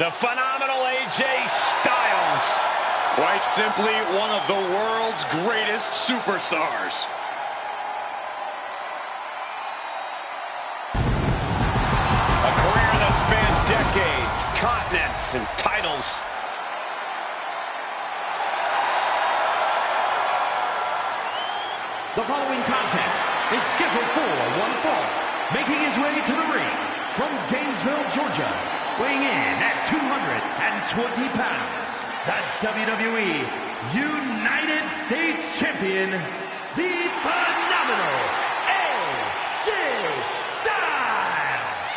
The phenomenal AJ Styles. Quite simply, one of the world's greatest superstars. A career that spanned decades, continents, and titles. The following contest is scheduled for one fall. Making his way to the ring from Gainesville, Georgia, weighing in at 220 pounds, the WWE United States Champion, the phenomenal AJ Styles.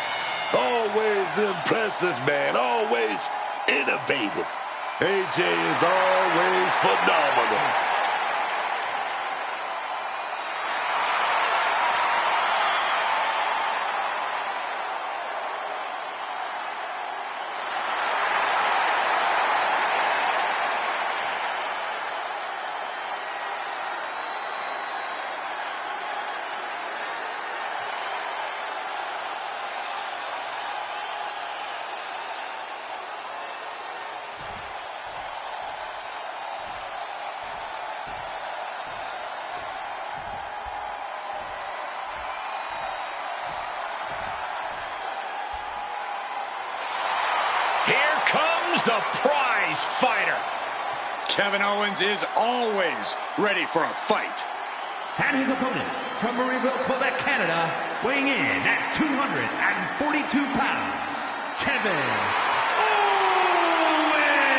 Always impressive, man. Always innovative. AJ is always phenomenal. Here comes the prize fighter. Kevin Owens is always ready for a fight. And his opponent from Marieville, Quebec, Canada, weighing in at 242 pounds, Kevin Owens.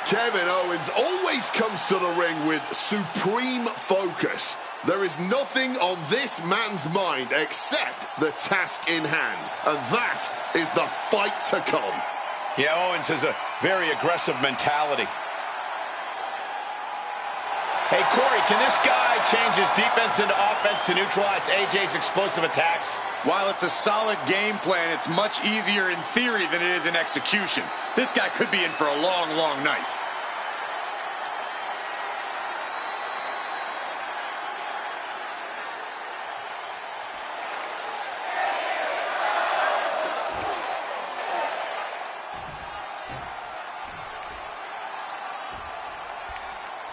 Kevin Owens always comes to the ring with supreme focus. There is nothing on this man's mind except the task in hand, and that is the fight to come. Yeah, Owens has a very aggressive mentality. Hey, Corey, can this guy change his defense into offense to neutralize AJ's explosive attacks? While it's a solid game plan, it's much easier in theory than it is in execution. This guy could be in for a long, long night.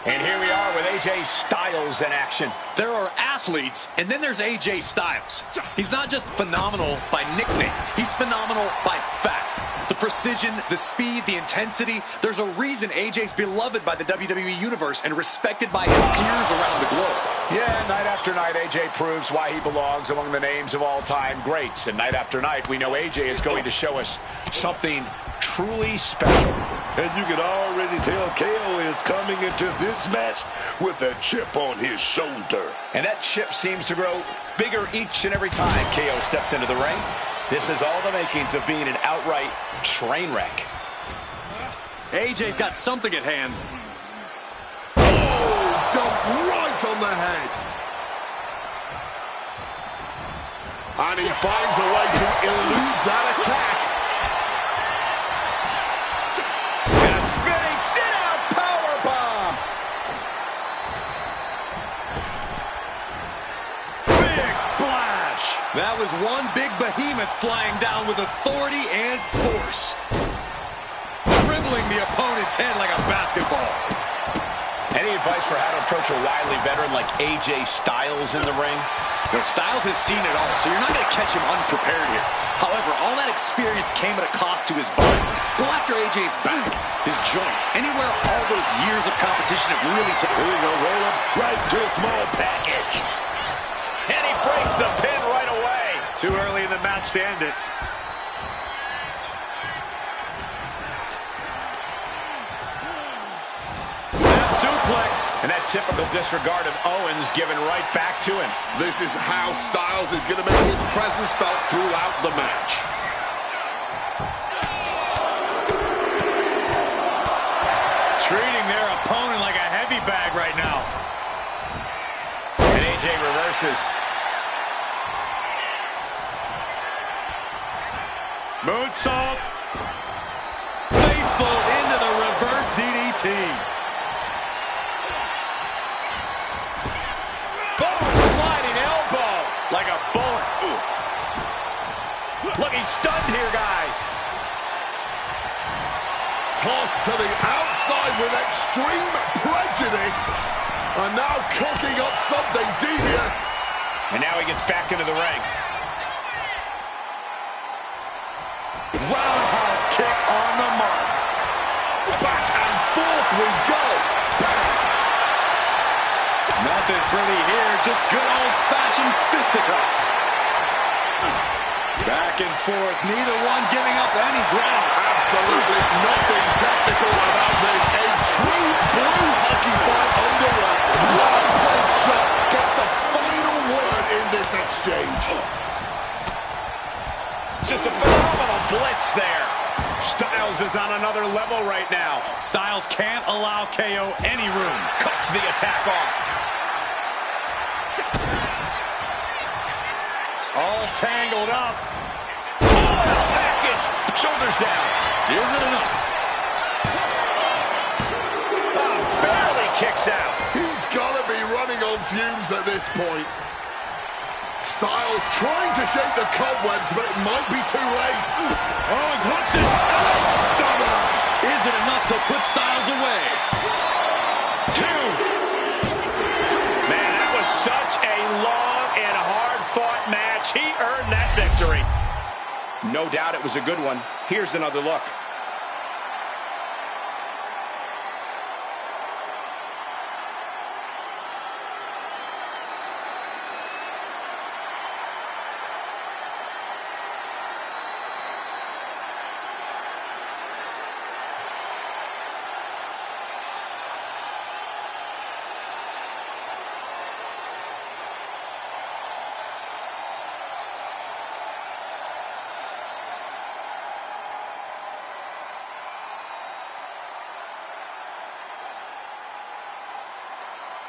And here we are with AJ Styles in action. There are athletes, and then there's AJ Styles. He's not just phenomenal by nickname. He's phenomenal by fact. The precision, the speed, the intensity. There's a reason AJ's beloved by the WWE Universe and respected by his peers around the globe. Yeah, night after night, AJ proves why he belongs among the names of all-time greats. And night after night, we know AJ is going to show us something truly special. And you can already tell KO is coming into this match with a chip on his shoulder. And that chip seems to grow bigger each and every time KO steps into the ring. This is all the makings of being an outright train wreck. AJ's got something at hand. Oh, dumped right on the head. And he finds a way to elude that attack. And a spinning sit-out powerbomb. Big splash. That was one big behemoth flying down with authority and force. Dribbling the opponent's head like a basketball. Any advice for how to approach a wily veteran like AJ Styles in the ring? Look, Styles has seen it all, so you're not going to catch him unprepared here. However, all that experience came at a cost to his body. Go after AJ's back, his joints, anywhere all those years of competition have really taken. Here we go, roll up right to a small package. And he breaks the pin right away. Too early in the match to end it. Suplex, and that typical disregard of Owens given right back to him. This is how Styles is going to make his presence felt throughout the match. Treating their opponent like a heavy bag right now. And AJ reverses. Moonsault. Faithful into the reverse DDT. Like a bullet. Look, he's stunned here, guys. tossed to the outside with extreme prejudice. And now cooking up something devious. And now he gets back into the ring. Roundhouse kick on the mark. Back and forth we go. Bang. Nothing's really here, just good old-fashioned fisticuffs. Back and forth, neither one giving up any ground. Absolutely nothing technical about this. A true blue hockey fight underway. One punch shot gets the final word in this exchange. Just a phenomenal blitz there. Styles is on another level right now. Styles can't allow KO any room. Cuts the attack off. All tangled up. Oh, package. Shoulders down. Is it enough? Barely kicks out. He's got to be running on fumes at this point. Styles trying to shake the cobwebs, but it might be too late. Oh, and hooks it. And a stunner. Is it enough to put Styles away? 2. Man, that was such a long and hard-fought match. He earned that victory. No doubt it was a good one. Here's another look.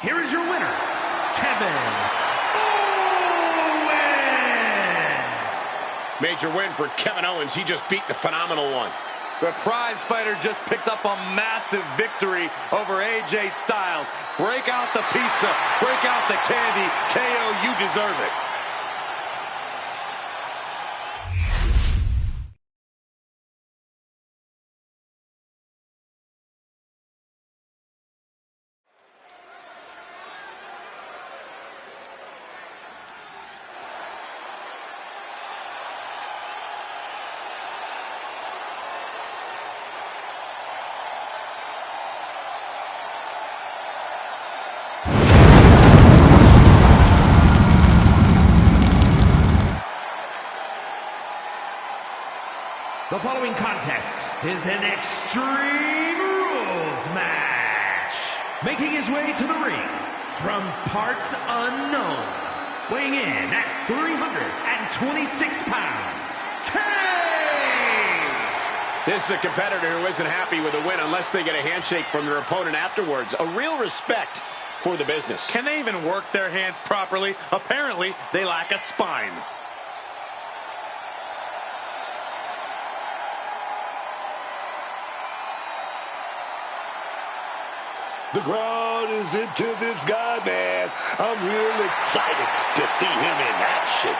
Here is your winner, Kevin Owens. Major win for Kevin Owens. He just beat the phenomenal one. The prize fighter just picked up a massive victory over AJ Styles. Break out the pizza, break out the candy. KO, you deserve it. The following contest is an Extreme Rules match. Making his way to the ring from parts unknown, weighing in at 326 pounds, Kane! This is a competitor who isn't happy with a win unless they get a handshake from their opponent afterwards. A real respect for the business. Can they even work their hands properly? Apparently, they lack a spine. The crowd is into this guy, man. I'm real excited to see him in action.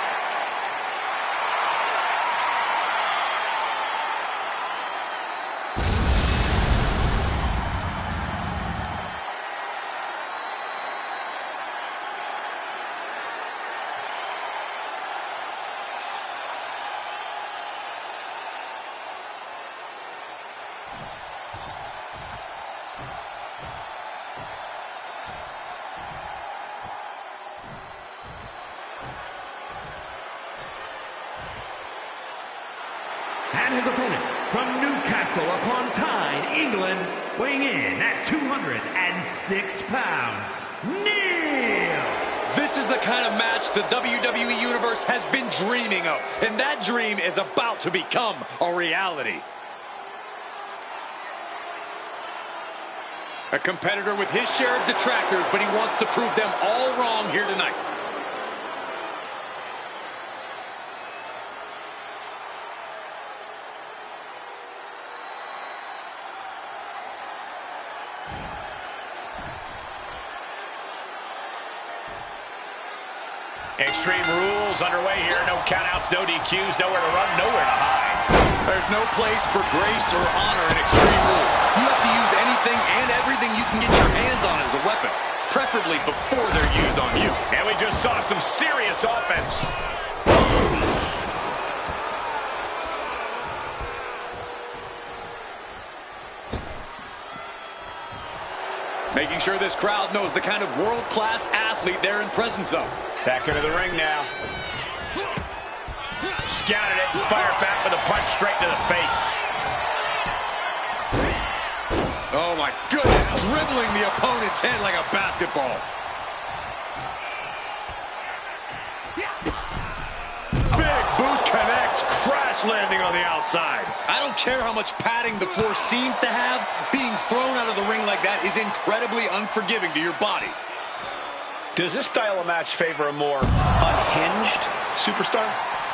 And his opponent from Newcastle upon Tyne, England, weighing in at 206 pounds, Neil! This is the kind of match the WWE Universe has been dreaming of, and that dream is about to become a reality. A competitor with his share of detractors, but he wants to prove them all wrong here tonight. Extreme Rules underway here. No countouts, no DQs, nowhere to run, nowhere to hide. There's no place for grace or honor in Extreme Rules. You have to use anything and everything you can get your hands on as a weapon, preferably before they're used on you. And we just saw some serious offense. Making sure this crowd knows the kind of world-class athlete they're in presence of. Back into the ring now. Scouted it and fired back with a punch straight to the face. Oh my goodness, dribbling the opponent's head like a basketball. Big boot connects, crash landing on the outside. I don't care how much padding the floor seems to have, being thrown out of the ring like that is incredibly unforgiving to your body. Does this style of match favor a more unhinged superstar?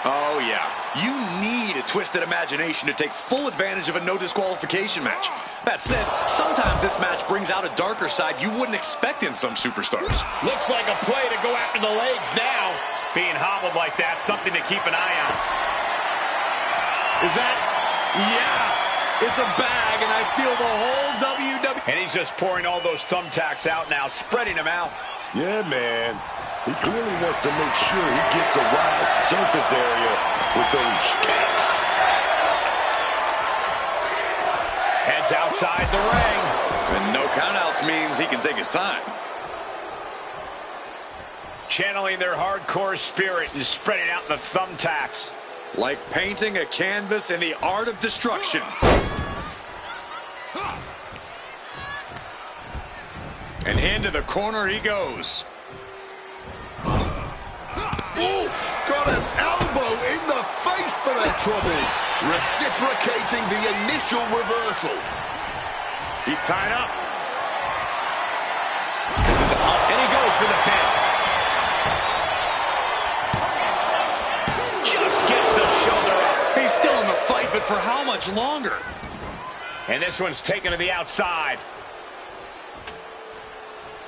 Oh, yeah. You need a twisted imagination to take full advantage of a no disqualification match. That said, sometimes this match brings out a darker side you wouldn't expect in some superstars. Looks like a play to go after the legs now. Being hobbled like that, something to keep an eye on. Is that? Yeah, it's a bag, and I feel the whole WWE. And he's just pouring all those thumbtacks out now, spreading them out. Yeah, man. He clearly wants to make sure he gets a wide surface area with those steps. Heads outside the ring. And no countouts means he can take his time. Channeling their hardcore spirit and spreading out the thumbtacks. Like painting a canvas in the art of destruction. And into the corner he goes. Oof! Got an elbow in the face for their troubles. Reciprocating the initial reversal. He's tied up. And he goes for the pin. Just gets the shoulder up. He's still in the fight, but for how much longer? And this one's taken to the outside.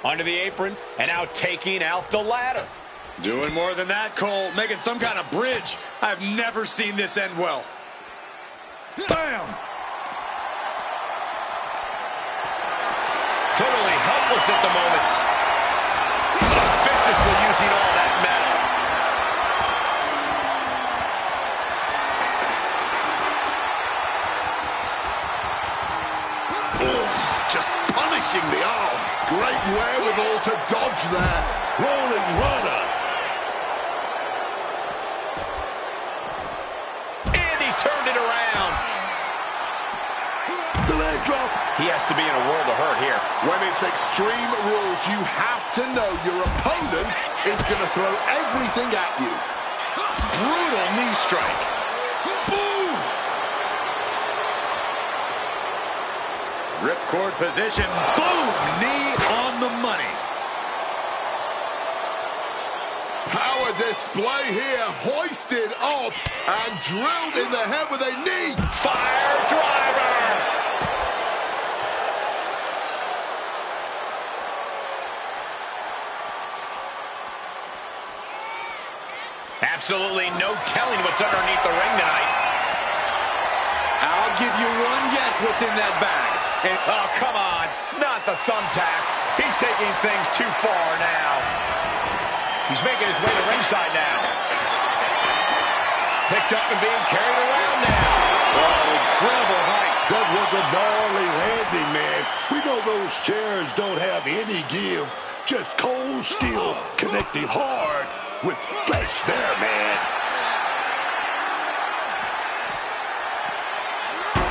Under the apron, and now taking out the ladder. Doing more than that, Cole. Making some kind of bridge. I've never seen this end well. Bam! Totally helpless at the moment. Viciously using all that metal. Just punishing the arm. Great wherewithal to dodge there. Rolling runner. And he turned it around. The leg drop. He has to be in a world of hurt here. When it's Extreme Rules, you have to know your opponent is going to throw everything at you. Brutal knee strike. Boom! Ripcord position. Boom! Knee on the money. Power display here, hoisted up and drilled in the head with a knee. Fire driver. Absolutely no telling what's underneath the ring tonight. I'll give you one guess what's in that bag. And, oh, come on. Not the thumbtacks. He's taking things too far now. He's making his way to ringside now. Picked up and being carried around now. Oh, incredible height. That was a gnarly landing, man. We know those chairs don't have any give. Just cold steel connecting hard with flesh there, man.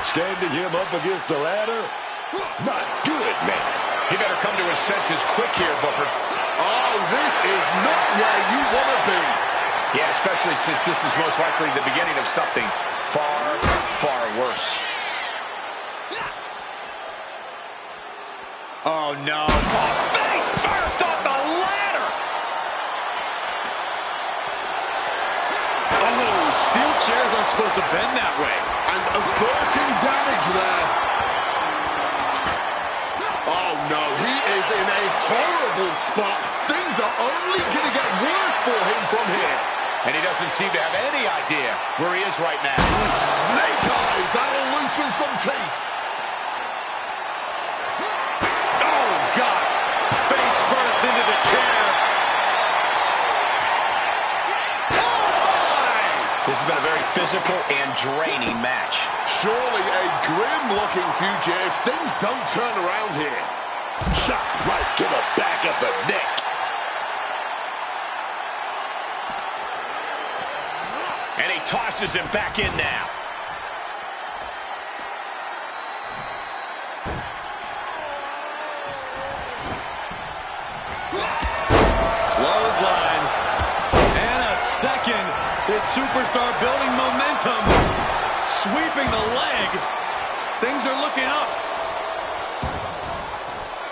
Standing him up against the ladder. Not good, man. He better come to his senses quick here, Booker. Oh, this is not where you want to be. Yeah, especially since this is most likely the beginning of something far, far worse. Oh, no. Oh, face first on the ladder. Oh, steel chairs aren't supposed to bend that way. And averting damage there. Oh, no. He is in a horrible spot. Things are only going to get worse for him from here. And he doesn't seem to have any idea where he is right now. Snake eyes, that'll loosen some teeth. Oh, God. Face first into the chair. This has been a very physical and draining match. Surely a grim-looking future if things don't turn around here. Shot right to the back of the neck. And he tosses him back in now. Clothesline. And a second. This superstar building momentum. Sweeping the leg. Things are looking up.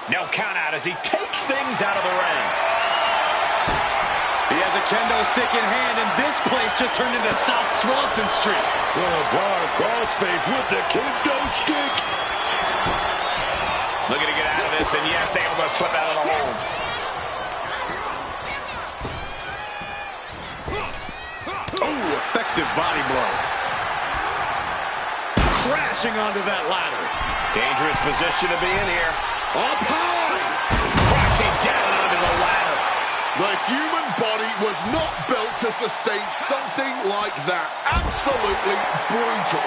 No count out as he takes things out of the ring. He has a kendo stick in hand, and this place just turned into South Swanson Street. Well, Brian crossface with the kendo stick. Looking to get out of this, and yes, able to slip out of the hold. Oh, effective body blow. Crashing onto that ladder. Dangerous position to be in here. Up high! Crashing down onto the ladder. The human body was not built to sustain something like that. Absolutely brutal.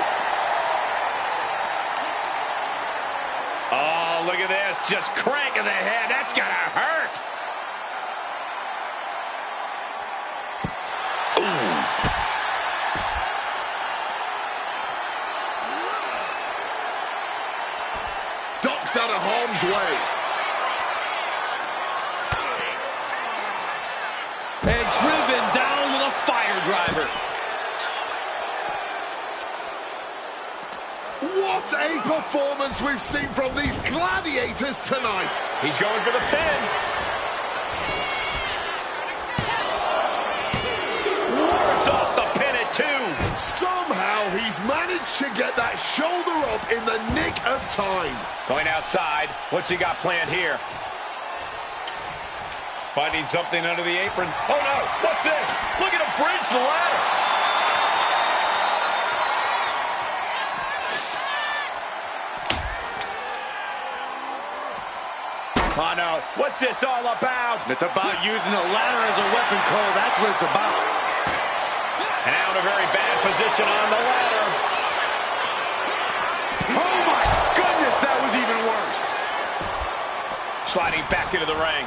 Oh, look at this. Just cranking the head. That's going to hurt. Ducks out of harm's way. And driven down with a fire driver. What a performance we've seen from these gladiators tonight. He's going for the pin. Wards off the pin at 2. Somehow he's managed to get that shoulder up in the nick of time. Going outside. What's he got planned here? Finding something under the apron. Oh, no. What's this? Look at him bridge the ladder. Oh, no. What's this all about? It's about using a ladder as a weapon, Cole. That's what it's about. And now in a very bad position on the ladder. Oh, my goodness. That was even worse. Sliding back into the ring.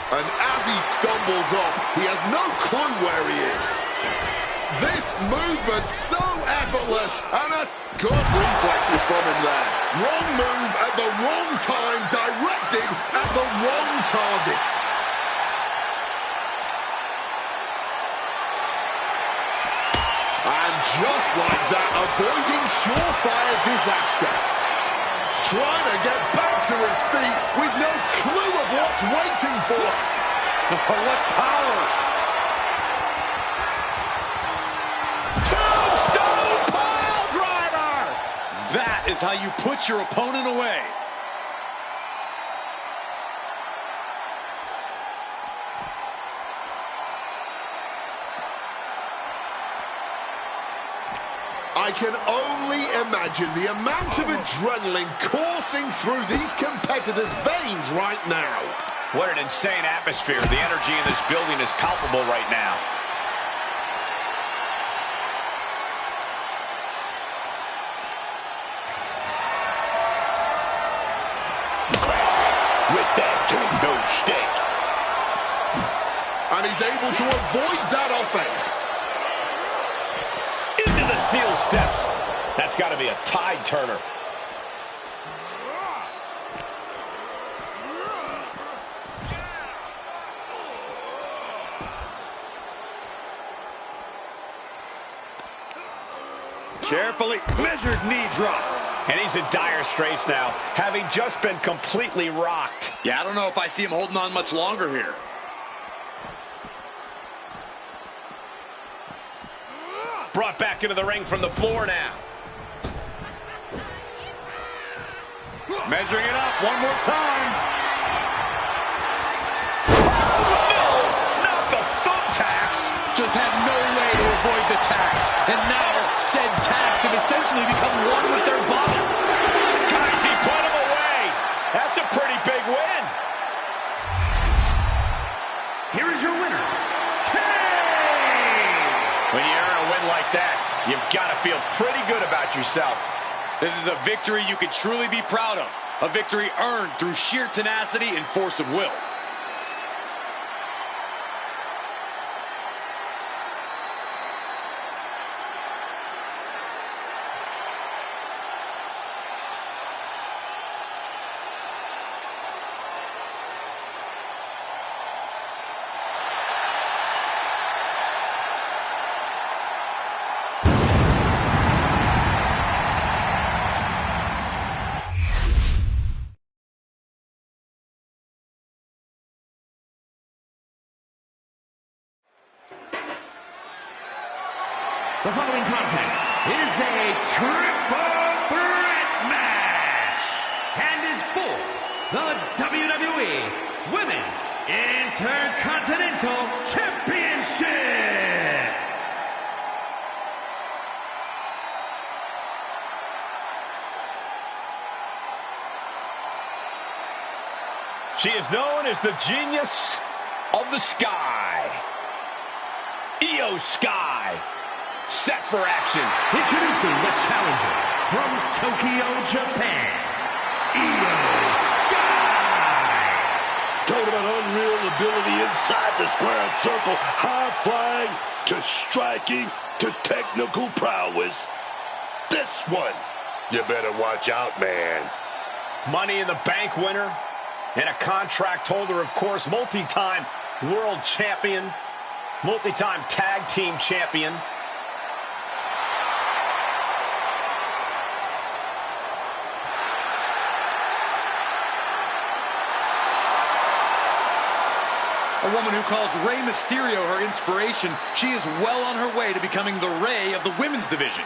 And as he stumbles up, he has no clue where he is. This movement so effortless, and a good reflexes from him there. Wrong move at the wrong time, directing at the wrong target. And just like that, avoiding surefire disaster. Trying to get back to his feet with no clue of what's waiting for him. Oh, what power! Tombstone pile driver! That is how you put your opponent away. I can only imagine the amount of adrenaline coursing through these competitors' veins right now. What an insane atmosphere. The energy in this building is palpable right now. With that kendo stick. And he's able to avoid that offense. Into the steel steps. That's got to be a tide turner. Carefully measured knee drop. And he's in dire straits now, having just been completely rocked. Yeah, I don't know if I see him holding on much longer here. Brought back into the ring from the floor now. Measuring it up one more time. Oh, no! Not the thumbtacks! Just had said tax have essentially become one with their body. Guys, he put him away. That's a pretty big win. Here is your winner, When you earn a win like that, you've got to feel pretty good about yourself. This is a victory you can truly be proud of. A victory earned through sheer tenacity and force of will. The following contest is a triple threat match and is for the WWE Women's Intercontinental Championship. She is known as the Genius of the Sky. Io Sky. Set for action. Introducing the challenger from Tokyo, Japan, Io Sky. Talking about unreal ability inside the square circle, high flying to striking to technical prowess. This one, you better watch out, man. Money in the Bank winner and a contract holder, of course, multi-time world champion, multi-time tag team champion. A woman who calls Rey Mysterio her inspiration, she is well on her way to becoming the Rey of the women's division.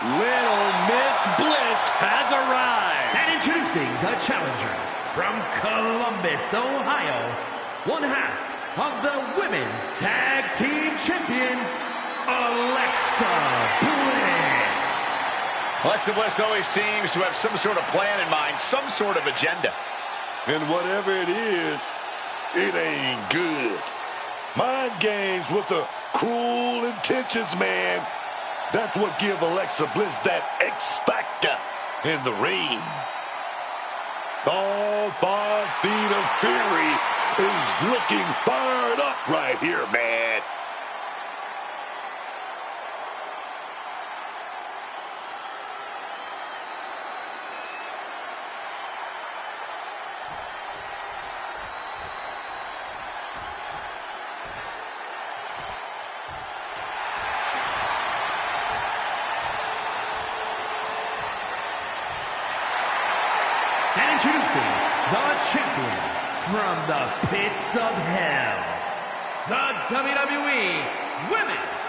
Little Miss Bliss has arrived. And introducing the challenger from Columbus, Ohio, one half of the Women's Tag Team Champions, Alexa Bliss. Alexa Bliss always seems to have some sort of plan in mind, some sort of agenda. And whatever it is, it ain't good. Mind games with the cruel intentions, man. That's what give Alexa Bliss that X factor in the ring. All 5 feet of fury is looking fired up right here, man. And introducing the champion from the pits of hell, the WWE Women's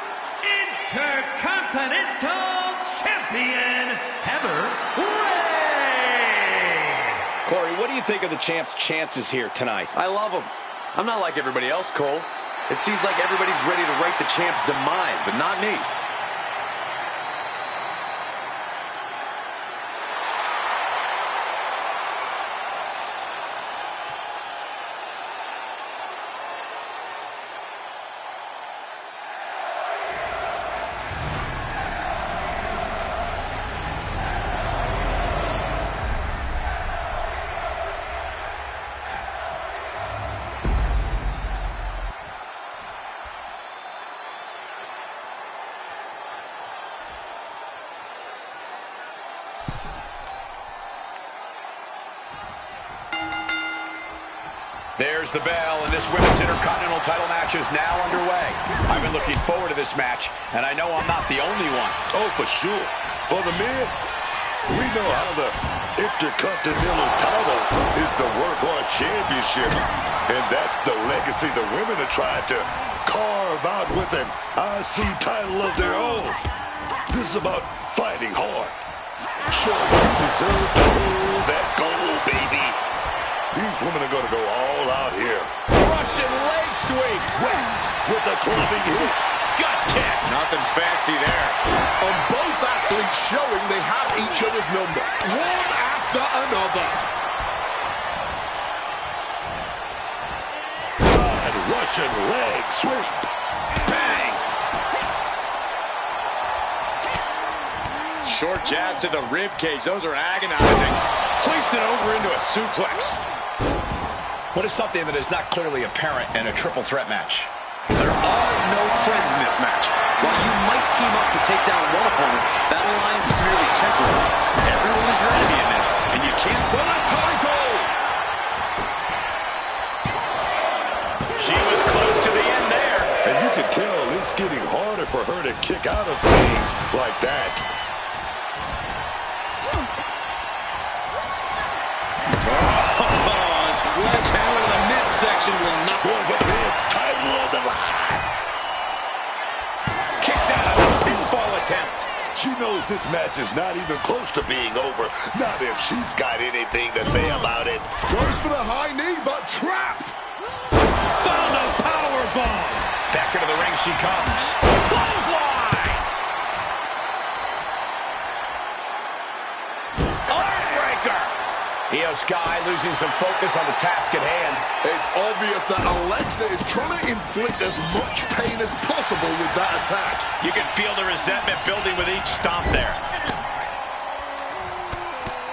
Intercontinental Champion, Heather Ray. Corey, what do you think of the champ's chances here tonight? I love him. I'm not like everybody else, Cole. It seems like everybody's ready to write the champ's demise, but not me. There's the bell, and this Women's Intercontinental title match is now underway. I've been looking forward to this match, and I know I'm not the only one. Oh, for sure. For the men, we know how the Intercontinental title is the Workhorse Championship, and that's the legacy the women are trying to carve out with an IC title of their own. This is about fighting hard. Sure, you deserve to hold that gold, baby. These women are going to go all out here. Russian leg sweep. Wet with a clubbing hit. Gut kick. Nothing fancy there. And both athletes showing they have each other's number. One after another. Side Russian leg sweep. Bang. Short jab to the rib cage. Those are agonizing. Placed it over into a suplex. What is something that is not clearly apparent in a triple threat match? There are no friends in this match. While you might team up to take down one opponent, that alliance is merely temporary. Everyone is your enemy in this, and you can't... For the title! She was close to the end there. And you can tell it's getting harder for her to kick out of things like that. Sledgehammer to the midsection will not... For the big title of the line. Kicks out of a pinfall attempt. She knows this match is not even close to being over. Not if she's got anything to say about it. Goes for the high knee, but trapped. Found a powerbomb. Back into the ring she comes. Clothesline. Armbreaker. Io Sky losing some focus on the task at hand. It's obvious that Alexa is trying to inflict as much pain as possible with that attack. You can feel the resentment building with each stomp there.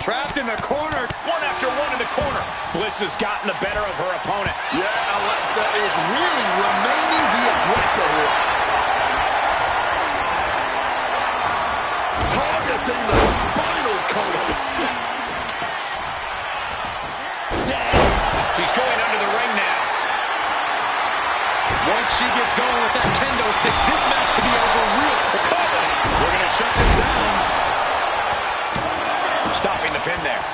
Trapped in the corner. One after one in the corner. Bliss has gotten the better of her opponent. Yeah, Alexa is really remaining the aggressor here. Targeting the spinal column. She's going under the ring now. Once she gets going with that kendo stick, this match could be over real quick. We're going to shut this down. Stopping the pin there.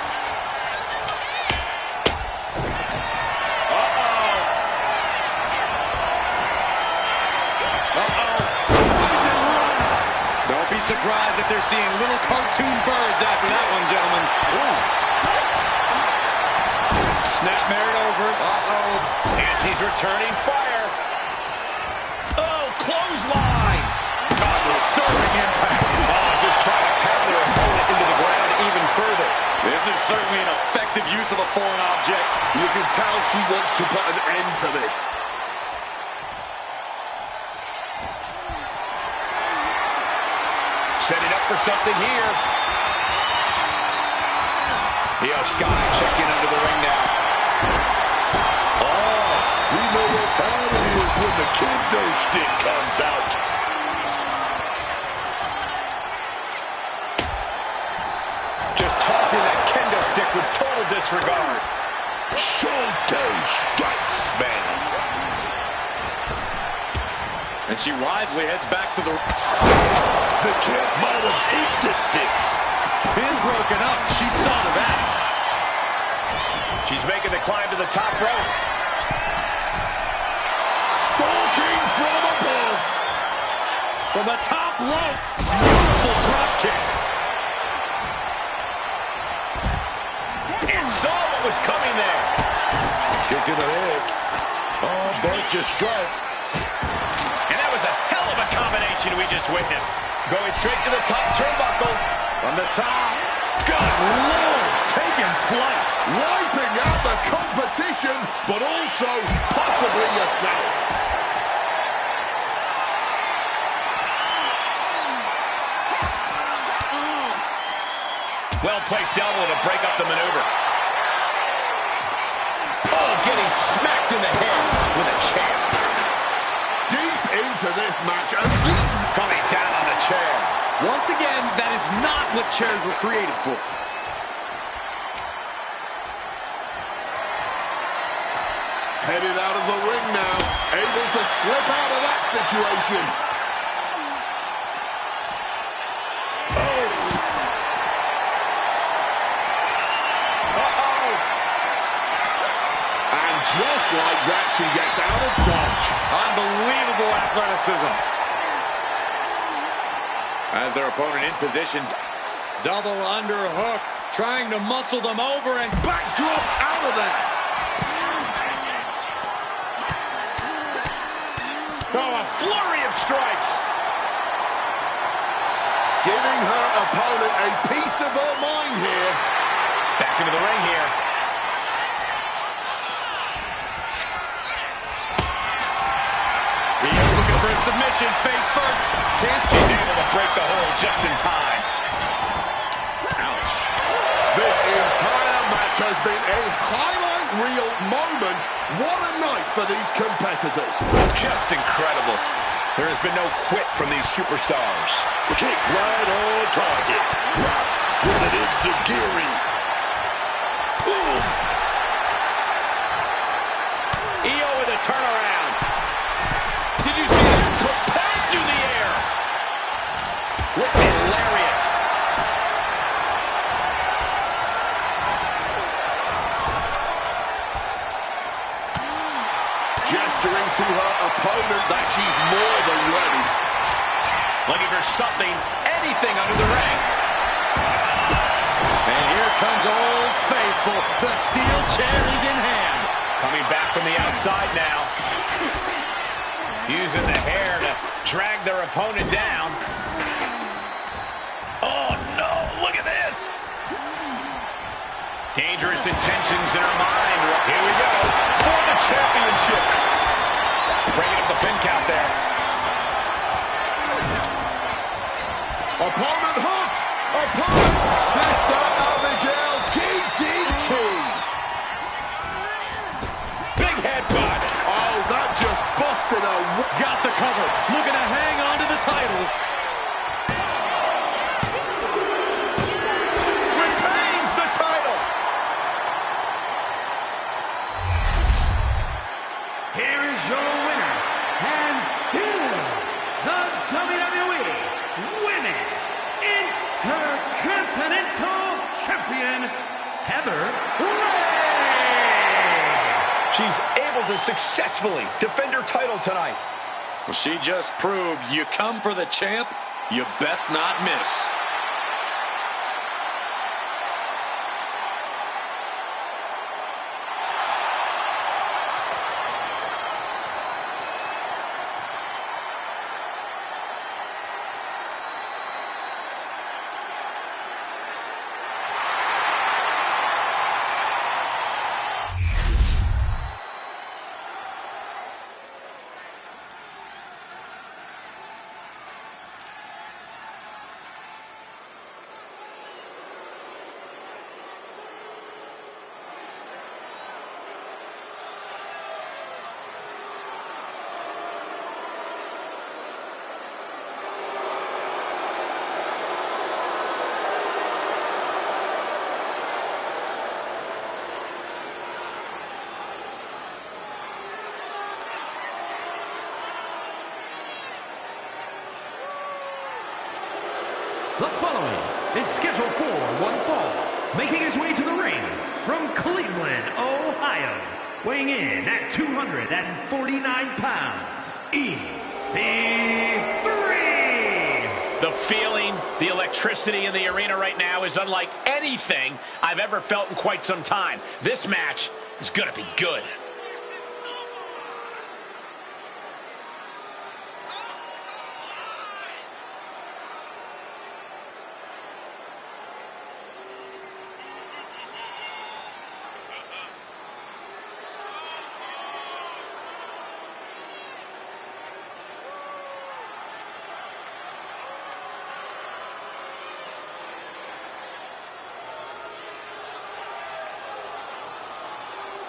Don't be surprised if they're seeing little cartoon birds after that one, gentlemen. Ooh. Snapmare over. And she's returning fire. Oh, clothesline. God, disturbing impact. Oh, just trying to pound her opponent into the ground even further. This is certainly an effective use of a foreign object. You can tell she wants to put an end to this. Setting up for something here. Io Sky checking under the ring now. We know what time it is when the kendo stick comes out. Just tossing that kendo stick with total disregard. Shoulder strikes, man. And she wisely heads back to the... The champ might have ended this. Pin broken up. She saw to that. She's making the climb to the top rope. Stalking from above. From the top rope. Beautiful drop kick. It saw what was coming there. Kick to the head. Oh, bunch of strikes. And that was a hell of a combination we just witnessed. Going straight to the top turnbuckle. From the top. Good Lord. Taking flight. Wiping out the competition, but also possibly yourself. Well-placed elbow to break up the maneuver. Oh, getting smacked in the head with a chair. Deep into this match, and these... Coming down on the chair. Once again, that is not what chairs were created for. Headed out of the ring now, able to slip out of that situation. just like that, she gets out of dodge. Unbelievable athleticism. As their opponent in position, double underhook, trying to muscle them over and Backdrop out of there. Oh, a flurry of strikes. Giving her opponent a piece of her mind here. Back into the ring here. Io looking for a submission, face first. She's able to break the hold just in time. Ouch. This entire match has been a highlight reel moment. What a night for these competitors. Just incredible. There has been no quit from these superstars. Kick right on target. With an enziguri. Boom. Io with a turnaround. Did you see that? Propelled through the air. With a lariat. Gesturing to her opponent that she's more than ready. Looking for something, anything under the ring. And here comes Old Faithful. The steel chair is in hand. Coming back from the outside now. Using the hair to drag their opponent down. Oh, no. Look at this. Dangerous intentions in her mind. Here we go. For the championship. Bringing up the pin count there. Opponent hooked. Opponent. Sister Abigail DDT. Big headbutt. Oh, that just busted a... Got the cover. Looking to hang on to the title. Retains the title. Here is your winner, and still the WWE Women's Intercontinental Champion, Heather Ray. She's able to successfully defend her title tonight. Well, she just proved you come for the champ, you best not miss. The following is scheduled for one fall, making his way to the ring from Cleveland, Ohio, weighing in at 249 pounds, EC3. The feeling, the electricity in the arena right now is unlike anything I've ever felt in quite some time. This match is going to be good.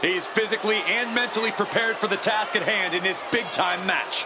He's physically and mentally prepared for the task at hand in this big-time match.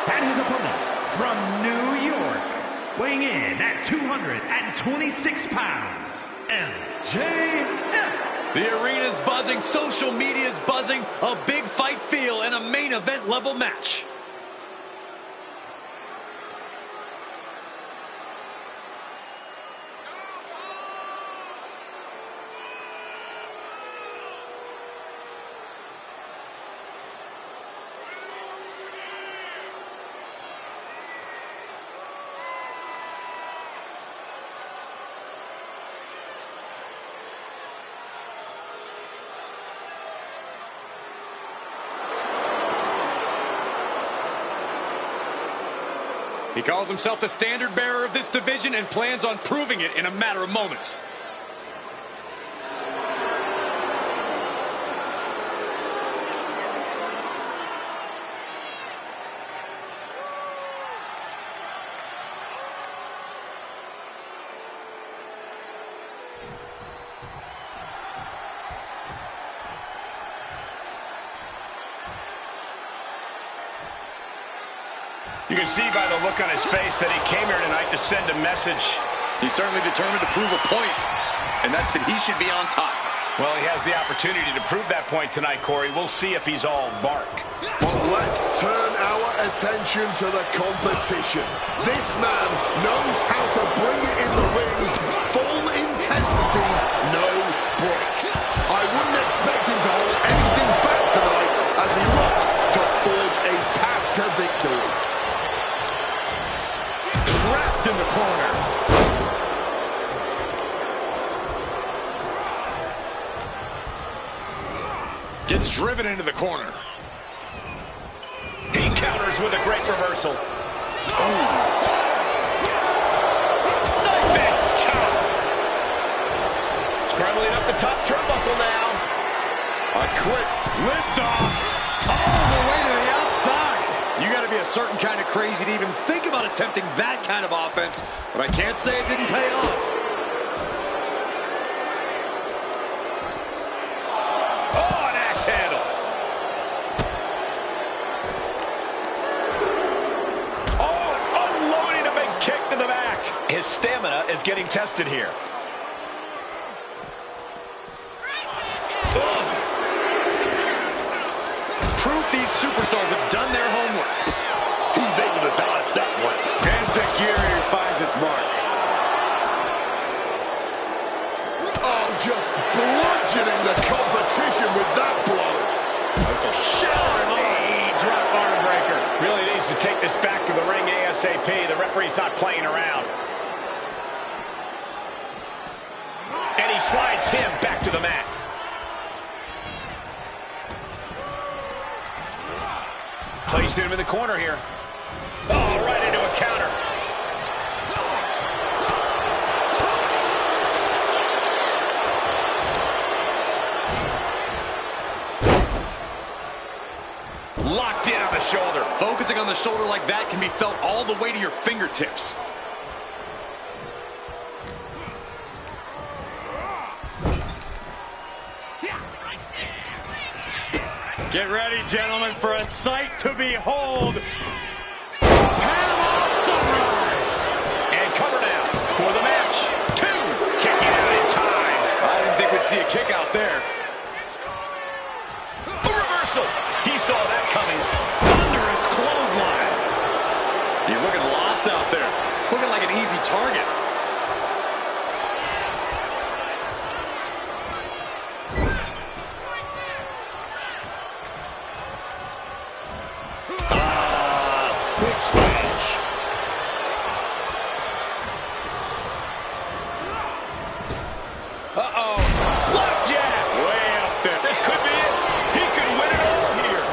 And his opponent from New York, weighing in at 226 pounds, MJF. The arena's buzzing, social media's buzzing, a big fight feel in a main event level match. He calls himself the standard bearer of this division and plans on proving it in a matter of moments. You can see by the look on his face that he came here tonight to send a message. He's certainly determined to prove a point, and that's that he should be on top. Well, he has the opportunity to prove that point tonight, Corey. We'll see if he's all bark. Well, let's turn our attention to the competition. This man knows how to bring it in the ring. Full intensity, no breaks. I wouldn't expect him to hold anything back tonight as he looks to forge a path to victory. Trapped in the corner. Gets driven into the corner. He counters with a great reversal. Knife edge chop. Scrambling up the top turnbuckle now. I quit. Lift off. All the way to the outside. You got to be a certain kind of crazy to even think about attempting that kind of offense, but I can't say it didn't pay off. Oh, an axe handle. Oh, unloading a big kick to the back. His stamina is getting tested here. Proof these superstars have done their homework. He's able to dodge that one. Enziguri finds its mark. Oh, just bludgeoning the competition with that blow. That's a showering drop arm breaker. Really needs to take this back to the ring ASAP. The referee's not playing around. And he slides him back to the mat. Placed him in the corner here. Oh, right into a counter. Locked in on the shoulder. Focusing on the shoulder like that can be felt all the way to your fingertips. Get ready, gentlemen, for a sight to behold. Panama Sunrise. And cover now for the match. 2. Kicking out in time. I didn't think we'd see a kick out there. A reversal. He saw that coming. Thunderous clothesline. He's looking lost out there. Looking like an easy target. Big smash. Uh-oh. Flapjack. Way up there. This could be it. He could win it all here.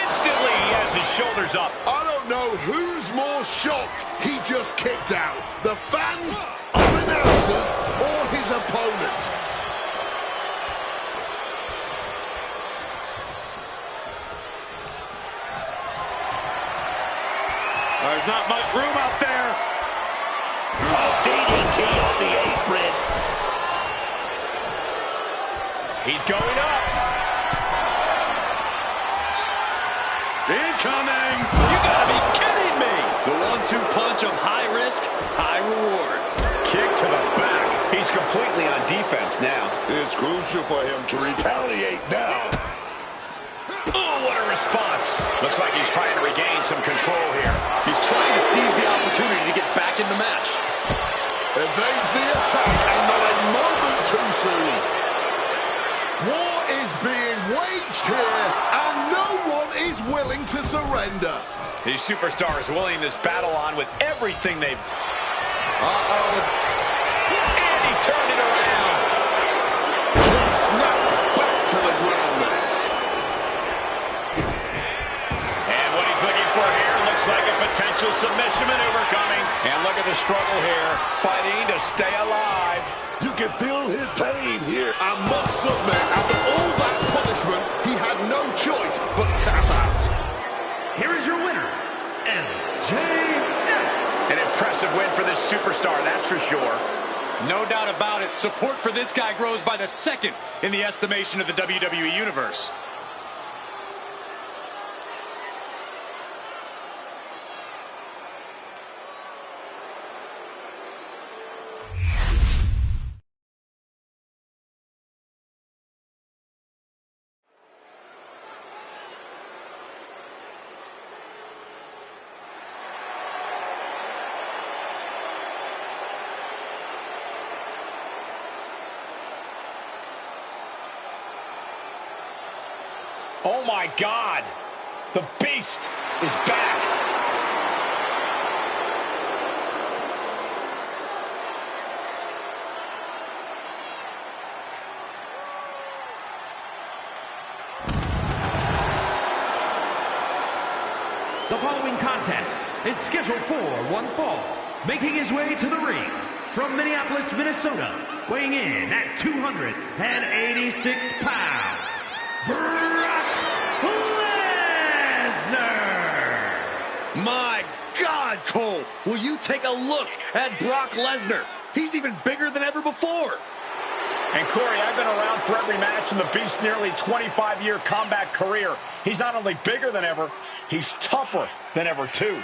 Instantly, he has his shoulders up. I don't know who's more shocked he just kicked out. The fans, us announcers, or his opponent. There's not much room out there. DDT on the apron. He's going up. coming. You gotta be kidding me. The 1-2 punch of high risk, high reward. Kick to the back. He's completely on defense now. It's crucial for him to retaliate now. Oh, what a response. Looks like he's trying to regain some control here. He's trying to seize the opportunity to get back in the match. Evades the attack, and not a moment too soon. War is being waged here, and no one is willing to surrender. These superstars willing this battle on with everything they've... Uh-oh. And he turned it around. Just snapped back to the ground there. And what he's looking for here looks like a potential submission maneuver coming. And look at the struggle here, fighting to stay alive. You can feel his pain here. I must submit, after all that punishment, he had no choice but tap out. Here is your winner, MJF. An impressive win for this superstar, that's for sure. No doubt about it. Support for this guy grows by the second in the estimation of the WWE Universe. Oh my God, the Beast is back. The following contest is scheduled for one fall. Making his way to the ring from Minneapolis, Minnesota, weighing in at 286 pounds. Brock Lesnar! My God, Cole, will you take a look at Brock Lesnar? He's even bigger than ever before. And Corey, I've been around for every match in the Beast's nearly 25-year combat career. He's not only bigger than ever, he's tougher than ever, too.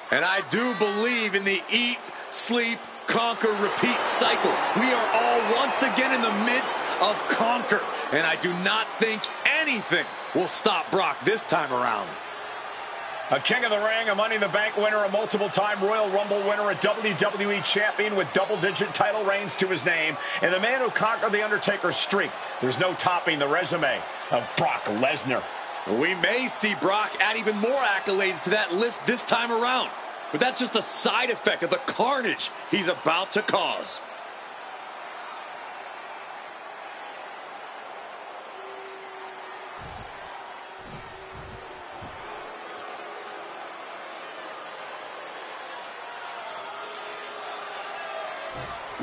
And I do believe in the eat, sleep, conquer, repeat cycle. We are all once again in the midst of conquer. And I do not think anything will stop Brock this time around. A King of the Ring, a Money in the Bank winner, a multiple-time Royal Rumble winner, a WWE champion with double-digit title reigns to his name, and the man who conquered The Undertaker's streak. There's no topping the resume of Brock Lesnar. We may see Brock add even more accolades to that list this time around. But that's just a side effect of the carnage he's about to cause.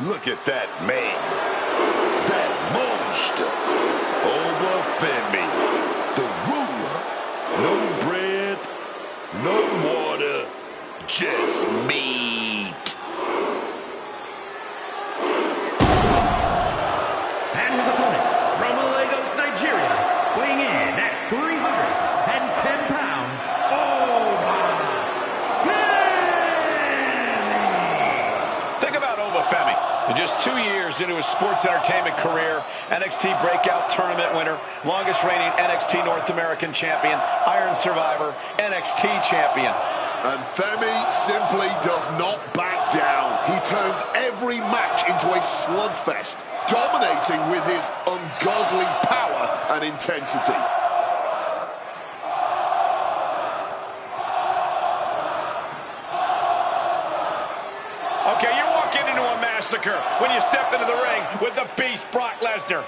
Look at that man. That monster. Overfemi. The ruler. No bread, no water, just meat. And his opponent from Lagos, Nigeria, weighing in at 310 pounds. Obafemi. Think about Obafemi. In just 2 years into his sports entertainment career, NXT Breakout Tournament winner, longest reigning NXT North American champion, Iron Survivor, NXT champion. And Femi simply does not back down. He turns every match into a slugfest, dominating with his ungodly power and intensity. Okay, you're walking into a massacre when you step into the ring with the Beast, Brock Lesnar.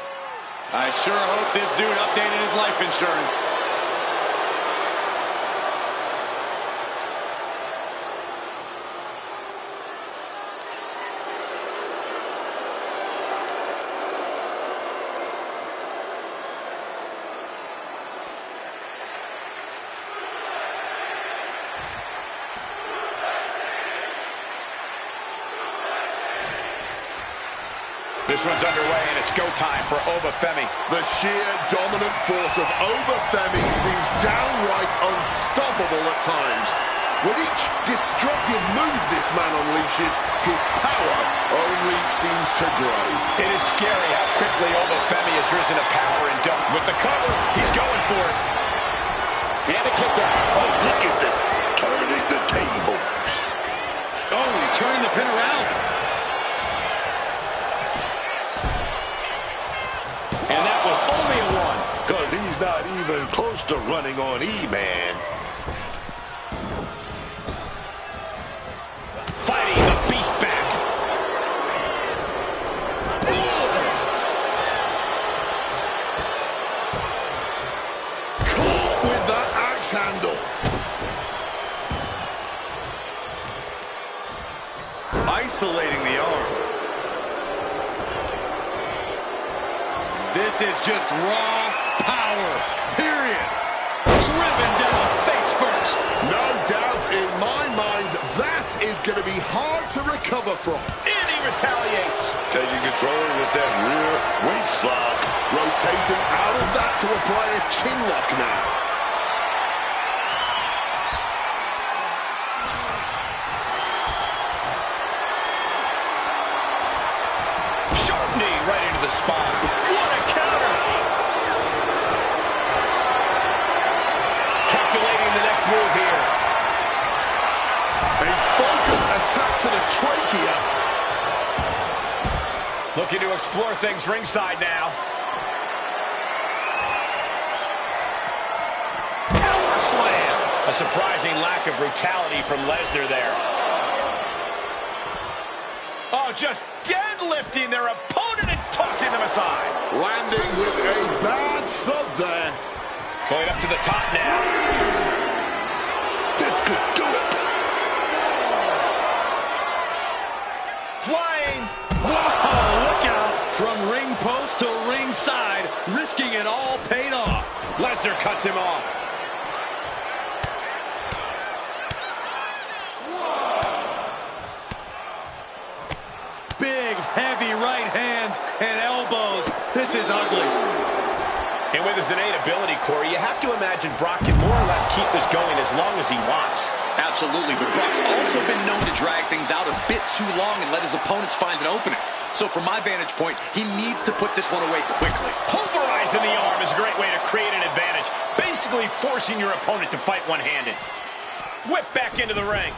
I sure hope this dude updated his life insurance. The This one's underway, and it's go time for Obafemi. The sheer dominant force of Obafemi seems downright unstoppable at times. With each destructive move this man unleashes, his power only seems to grow. It is scary how quickly Obafemi has risen to power and dunk. With the cover, he's going for it. And a kick out. Oh, look at this. Turning the tables. Oh, turning the pin around. And that was only a one. Because he's not even close to running on E-Man. Fighting the beast back. Caught with that axe handle. Isolating the arm. This is just raw power, period. Driven down face first. No doubt in my mind, that is going to be hard to recover from. And he retaliates. Taking control with that rear waist lock. Rotating out of that to apply a chin lock now. Sharp knee right into the spine. What a counter. Calculating the next move here. A focused attack to the trachea. Looking to explore things ringside now. Power slam. A surprising lack of brutality from Lesnar there. Oh, just deadlifting their opponent and tossing them aside. Landing with a bad thud there. Going up to the top now. This could do it. Flying. Whoa, look out. From ring post to ringside, risking it all paid off. Lesnar cuts him off. Big, heavy right hands and elbows. This is ugly. And with his innate ability, Corey, you have to imagine Brock can more or less keep this going as long as he wants. Absolutely, but Brock's also been known to drag things out a bit too long and let his opponents find an opening. So from my vantage point, he needs to put this one away quickly. Pulverizing the arm is a great way to create an advantage, basically forcing your opponent to fight one-handed. Whip back into the ring.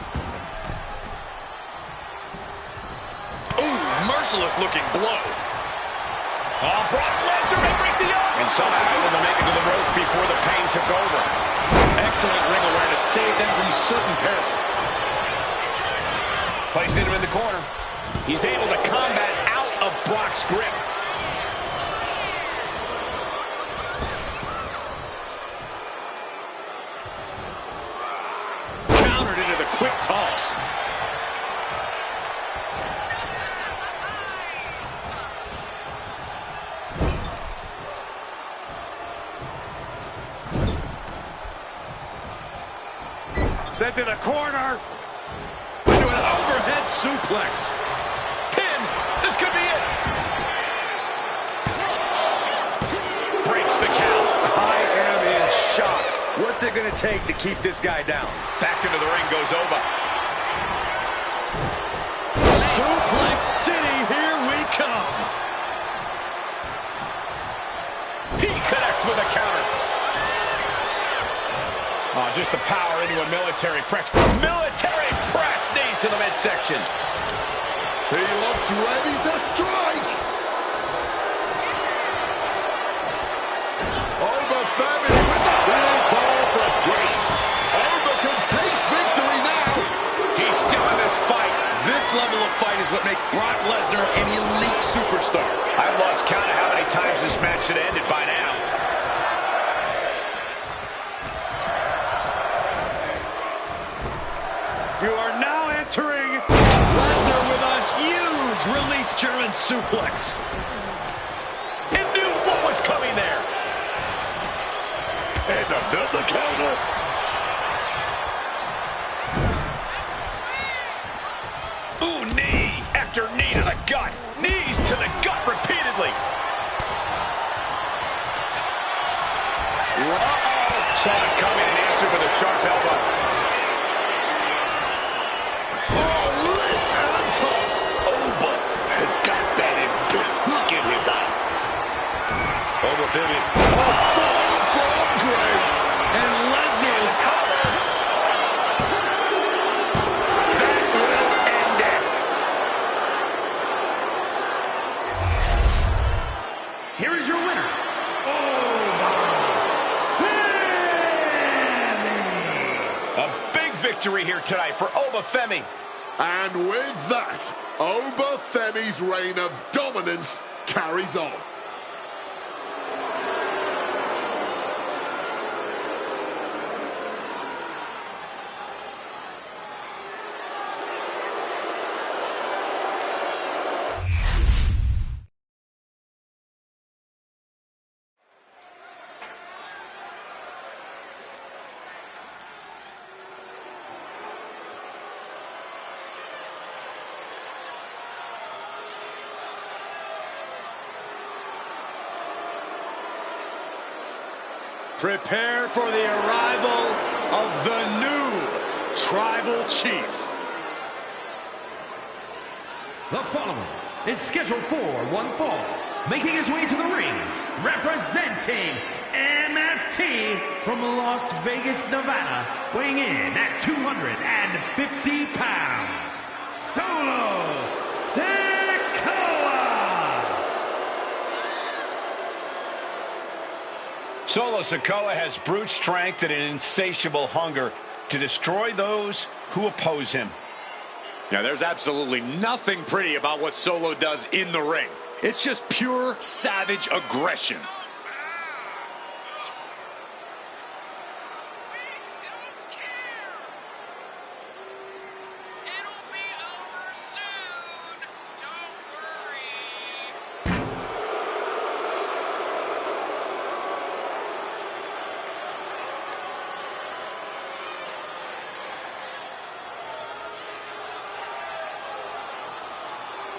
Ooh, merciless looking blow. Oh, Brock Lesnar may break the arm. And somehow able to make it to the ropes before the pain took over. Excellent ring awareness, saved them from certain peril. Placing him in the corner. He's able to combat out of Brock's grip. Countered into the quick toss. Sent to the corner. Into an overhead suplex. Pin. This could be it. Breaks the count. I am in shock. What's it going to take to keep this guy down? Back into the ring goes Oba. Suplex City, here we come. He connects with a counter. Oh, just the power into a military press. Military press, knees to the midsection. He looks ready to strike. Obafemi with the big call for grace. Oba can taste victory now. He's still in this fight. This level of fight is what makes Brock Lesnar an elite superstar. I've lost count of how many times this match should have ended by now. You are now entering Lesnar with a huge release German suplex. And knew what was coming there. And another counter. Ooh, knee after knee to the gut. Knees to the gut Saw it coming and answered with a sharp elbow. Oh, lift and toss. Oba has got that impish look in his eyes. Over 50. A fall from grace. And Lesnar is covered. That will end it. Here is your winner, A big victory here tonight for Wwe 2K26. And with that, Wwe 2K26's reign of dominance carries on. Prepare for the arrival of the new Tribal Chief. The following is scheduled for one fall, making his way to the ring, representing MFT from Las Vegas, Nevada, weighing in at 250 pounds, Solo Sikoa! Solo Sikoa has brute strength and an insatiable hunger to destroy those who oppose him. Now, there's absolutely nothing pretty about what Solo does in the ring. It's just pure savage aggression.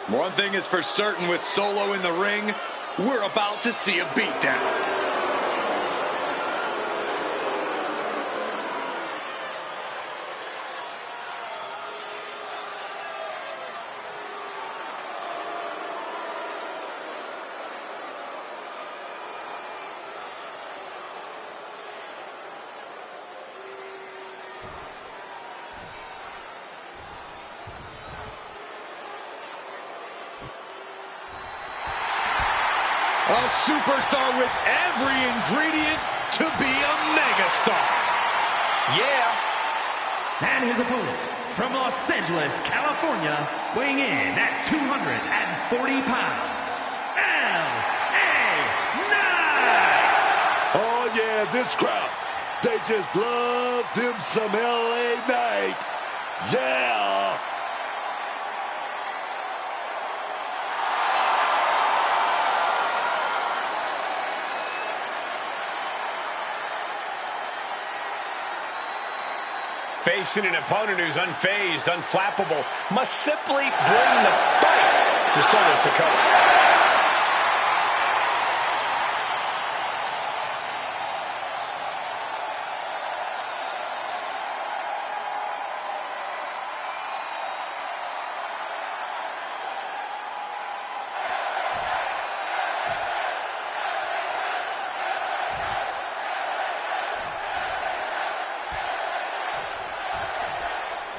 One thing is for certain with Solo in the ring, we're about to see a beatdown. A superstar with every ingredient to be a megastar. Yeah. And his opponent from Los Angeles, California, weighing in at 240 pounds, L.A. Knight! Oh, yeah, this crowd. They just love them some L.A. Knight. Yeah. Facing an opponent who's unfazed, unflappable, must simply bring the fight to Solo Sikoa.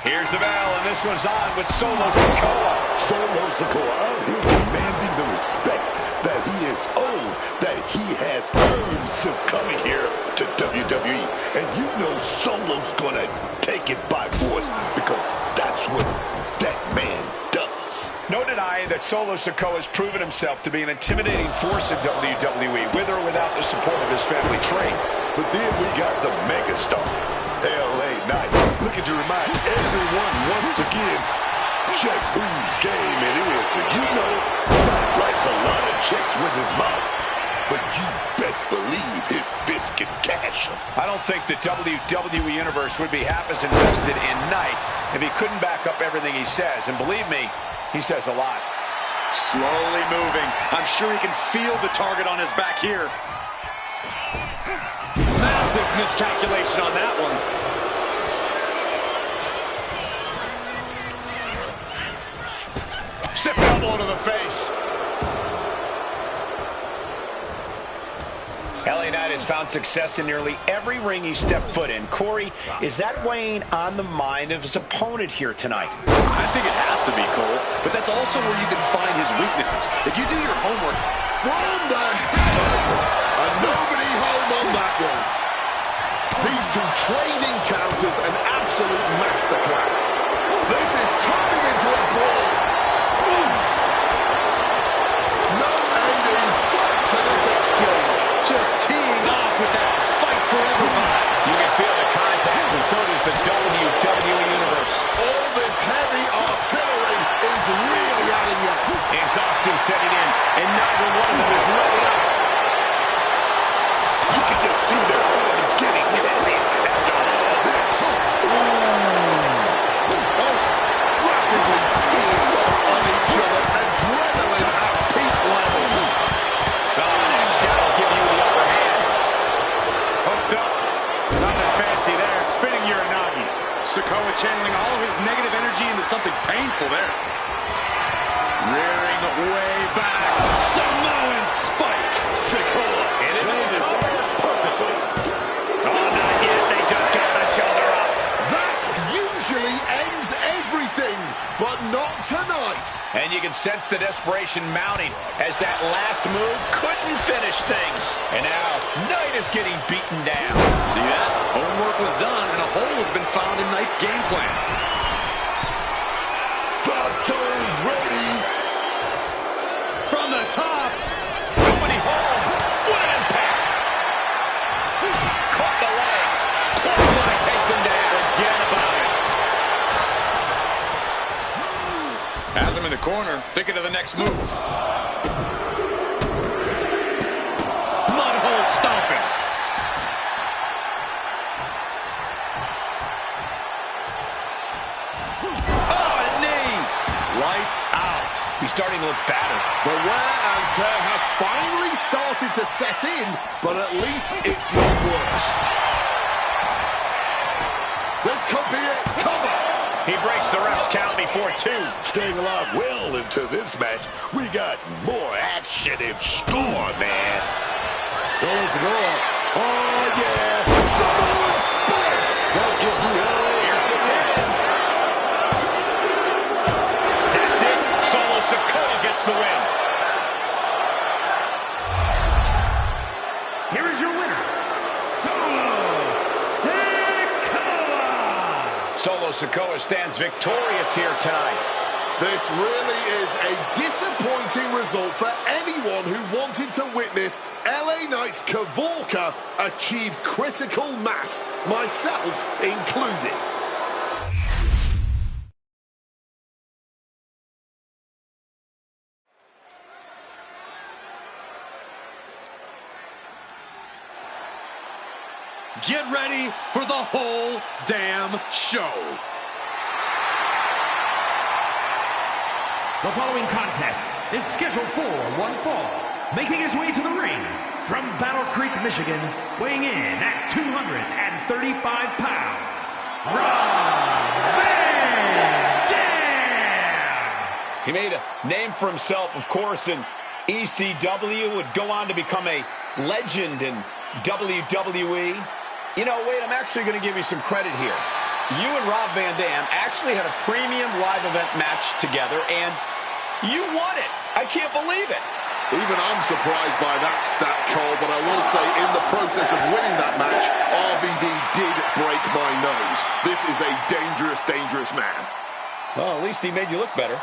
Here's the bell, and this one's on with Solo Sikoa. Solo Sikoa out here demanding the respect that he is owed, that he has earned since coming here to WWE. And you know Solo's gonna take it by force because that's what that man does. No denying that Solo Sikoa has proven himself to be an intimidating force in WWE, with or without the support of his family tree. But then we got the megastar, L.A. Knight, looking to remind everyone once again just whose game it is. And you know, Knight writes a lot of checks with his mouth, but you best believe his fist can cash them. I don't think the WWE Universe would be half as invested in Knight if he couldn't back up everything he says. And believe me, he says a lot. Slowly moving. I'm sure he can feel the target on his back here. massive miscalculation on that one. Stiff elbow to the face. LA Knight has found success in nearly every ring he stepped foot in. Corey, is that weighing on the mind of his opponent here tonight? I think it has to be, Cole, but that's also where you can find his weaknesses. If you do your homework. From the heavens, and nobody home on that one. These two trading counters, an absolute masterclass. This is turning into a brawl. Oof! No end in sight to this exchange. Just teeing off with that fight forever vibe. You can feel the contact, and so does the WWE Universe. All this heavy artillery is really adding up. Exhaustion setting in, and neither one of them is letting up. You can just see their arms getting heavy after all this. Rapidly teeing off on each other, adrenaline at peak levels. That shot will give you the upper hand. Hooked up. Nothing fancy there. Spinning Uranagi. Sikoa channeling all his negative energy into something painful there. Rearing way back. Samoan spike. Sikoa. And it Landed there perfectly. Oh, not yet. They just got the shoulder up. That usually ends everything, but not tonight. And you can sense the desperation mounting as that last move couldn't finish things. And now, Knight is getting beaten down. See that? Homework was done, and a hole has been found in Knight's game plan. Doctor's ready. From the top. Nobody home. What an impact. Caught the legs. Clothesline takes him down. Forget about it. Has him in the corner, thinking of the next move. Mudhole stomping. Oh, a knee. Lights out. He's starting to look battered. The wear and tear has finally started to set in, but at least it's not worse. This could be it. Cover. He breaks the ref's count before 2. Staying alive well into this match. We got more action in store, man. So let's go. Oh, yeah. Samoan spike. They'll get me out. Here's the 10. That's it. Solo Sikoa gets the win. Here is your winner, Solo Sikoa. Solo Sikoa stands victorious here tonight. This really is a disappointing result for anyone who wanted to witness LA Knight's Kavorka achieve critical mass, myself included. Get ready for the whole damn show. The following contest is scheduled for one fall. Making his way to the ring from Battle Creek, Michigan, weighing in at 235 pounds, Rob Van Dam! He made a name for himself, of course, in ECW, would go on to become a legend in WWE. You know, Wade, I'm actually going to give you some credit here. You and Rob Van Dam actually had a premium live event match together, and you won it. I can't believe it. Even I'm surprised by that stat, Cole, but I will say in the process of winning that match, RVD did break my nose. This is a dangerous, dangerous man. Well, at least he made you look better.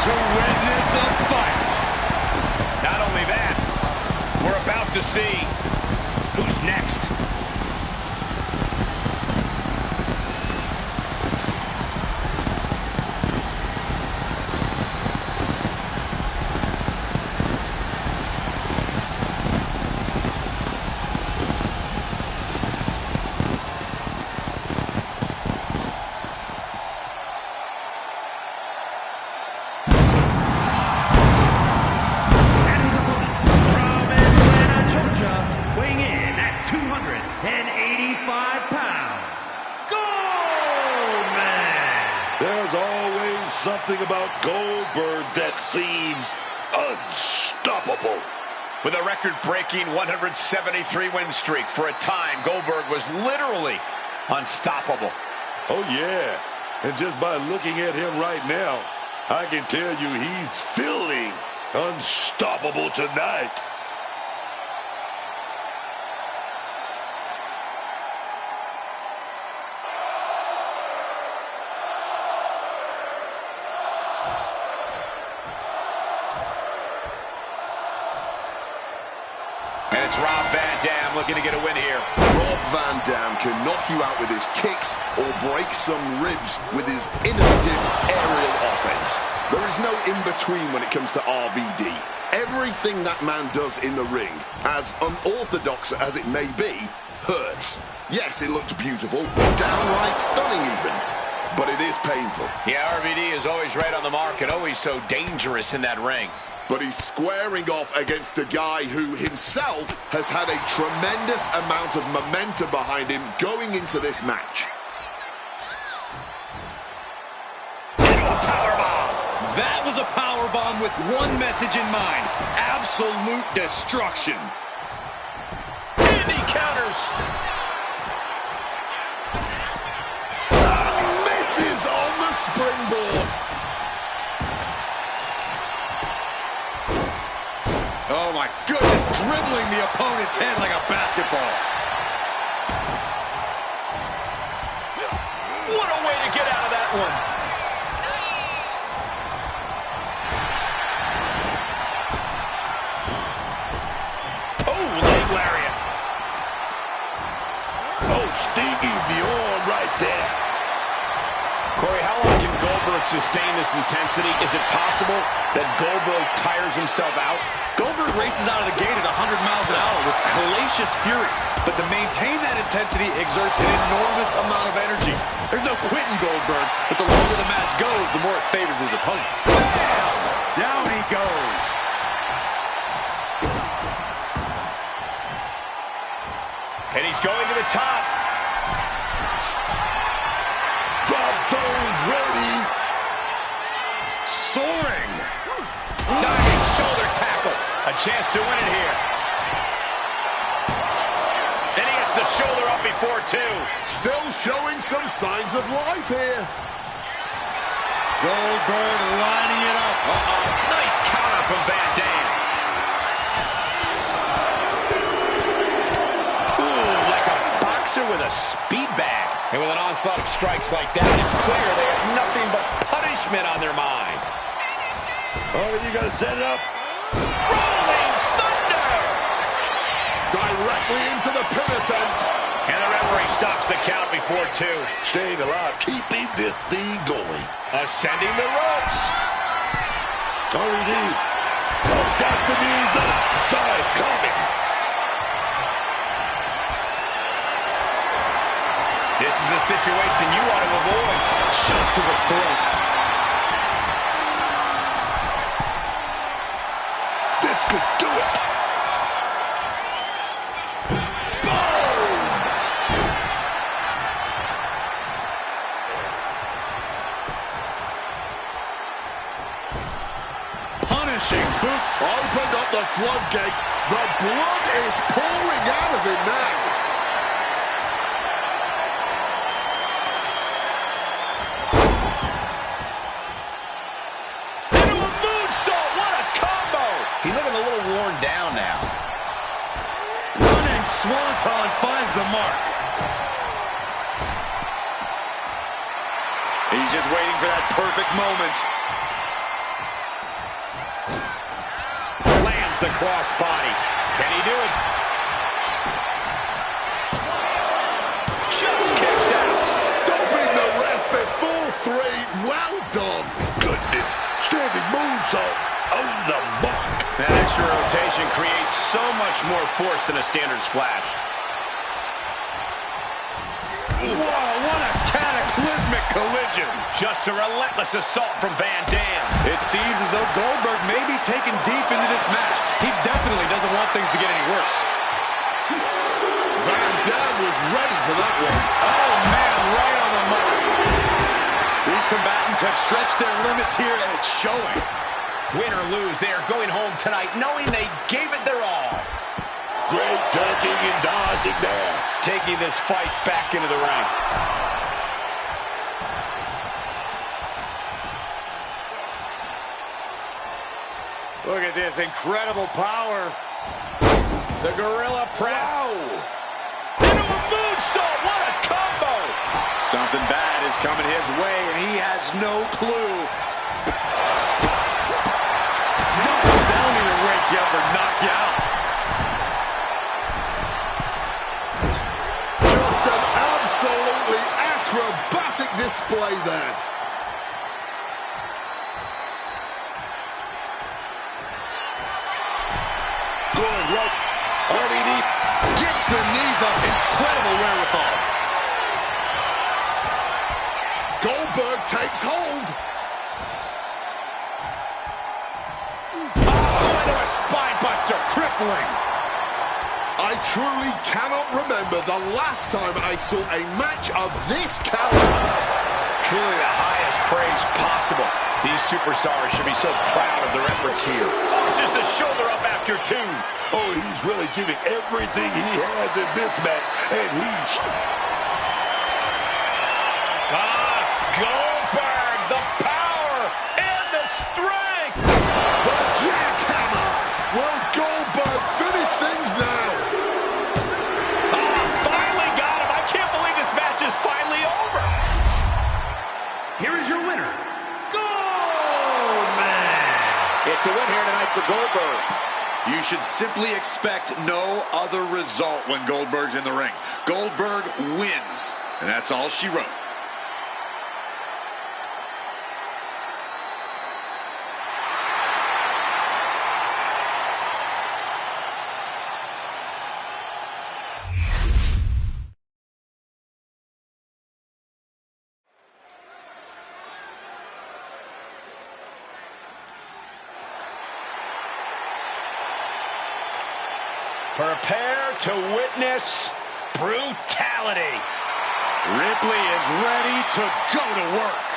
to witness a fight. Not only that, we're about to see who's next. Something about Goldberg that seems unstoppable. With a record-breaking 173-win streak, for a time, Goldberg was literally unstoppable. Oh, yeah. And just by looking at him right now, I can tell you he's feeling unstoppable tonight. And it's Rob Van Dam looking to get a win here. Rob Van Dam can knock you out with his kicks or break some ribs with his innovative aerial offense. There is no in-between when it comes to RVD. Everything that man does in the ring, as unorthodox as it may be, hurts. Yes, it looks beautiful, downright stunning even, but it is painful. Yeah, RVD is always right on the mark and always so dangerous in that ring. But he's squaring off against a guy who himself has had a tremendous amount of momentum behind him going into this match. That was a powerbomb with one message in mind: absolute destruction. And he counters. Misses on the springboard. Oh my goodness, dribbling the opponent's head like a basketball. What a way to get out of that one. Oh, leg lariat. Oh, stingy the arm right there. Corey, how long can Goldberg sustain this intensity? Is it possible that Goldberg tires himself out? Goldberg races out of the gate at 100 miles an hour with hellacious fury, but to maintain that intensity exerts an enormous amount of energy. There's no quitting Goldberg, but the longer the match goes, the more it favors his opponent. Bam! Down he goes. And he's going to the top. Drop those ready. Soaring. Diving shoulder tackle. A chance to win it here. And he gets the shoulder up before two. Still showing some signs of life here. Goldberg lining it up. Nice counter from Van Dam. Ooh, like a boxer with a speed bag. And with an onslaught of strikes like that, it's clear they have nothing but punishment on their mind. Oh, you got to set it up. Rolling thunder! Directly into the pin attempt. And the referee stops the count before two. Staying alive, keeping this thing going. Ascending the ropes. RVD. Oh, got the knees up. Side coming. This is a situation you want to avoid. Shot to the throat. This could do it. Boom! Punishing boot. Opened up the floodgates. The blood is pouring out of him now. He's looking a little worn down now. Running Swanton finds the mark. He's just waiting for that perfect moment. Hits the crossbody. Can he do it? Just kicks out. Stopping the ref before 3. Well done. Goodness. Standing moonsault on the mark. That extra rotation creates so much more force than a standard splash. Whoa, what a cataclysmic collision. Just a relentless assault from Van Dam. It seems as though Goldberg may be taken deep into this match. He definitely doesn't want things to get any worse. Van Dam was ready for that one. Oh, man, right on the mark. These combatants have stretched their limits here, and it's showing. Win or lose, they are going home tonight knowing they gave it their all. Great ducking and dodging there. Taking this fight back into the ring. Look at this incredible power. The gorilla press. Wow. Into a moonsault. What a combo. Something bad is coming his way, and he has no clue. Yikes, that don't even wake you up or knock you out. Just an absolutely acrobatic display there. Going right. RVD gets the knees up. Incredible wherewithal. Goldberg takes hold. Oh, into a spine buster. Crippling. I truly cannot remember the last time I saw a match of this caliber. Truly the highest praise possible. These superstars should be so proud of their efforts here. Forces the shoulder up after 2. Oh, he's really giving everything he has in this match, and he's... Goldberg, the power and the strength. The jackhammer. Will Goldberg finish things now? Finally got him. I can't believe this match is finally over. Here is your winner, Goldberg. It's a win here tonight for Goldberg. You should simply expect no other result when Goldberg's in the ring. Goldberg wins, and that's all she wrote. Prepare to witness brutality. Ripley is ready to go to work.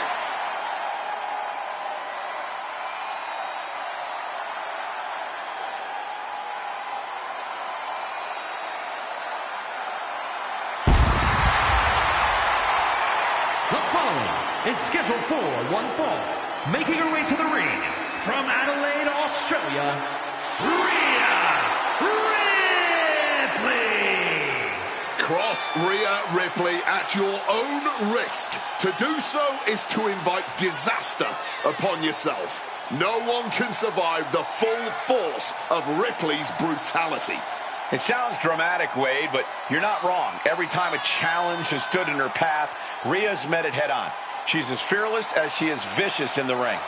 The following is scheduled for one fall. Making her way to the ring from Adelaide, Australia, Rhea Ripley. Cross Rhea Ripley at your own risk. To do so is to invite disaster upon yourself. No one can survive the full force of Ripley's brutality. It sounds dramatic, Wade, but you're not wrong. Every time a challenge has stood in her path, Rhea's met it head on. She's as fearless as she is vicious in the ring.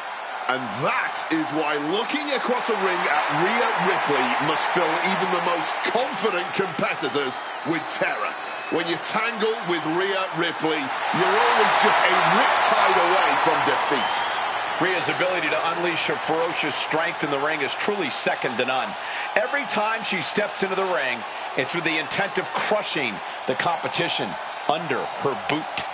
And that is why looking across a ring at Rhea Ripley must fill even the most confident competitors with terror. When you tangle with Rhea Ripley, you're always just a riptide away from defeat. Rhea's ability to unleash her ferocious strength in the ring is truly second to none. Every time she steps into the ring, it's with the intent of crushing the competition under her boot.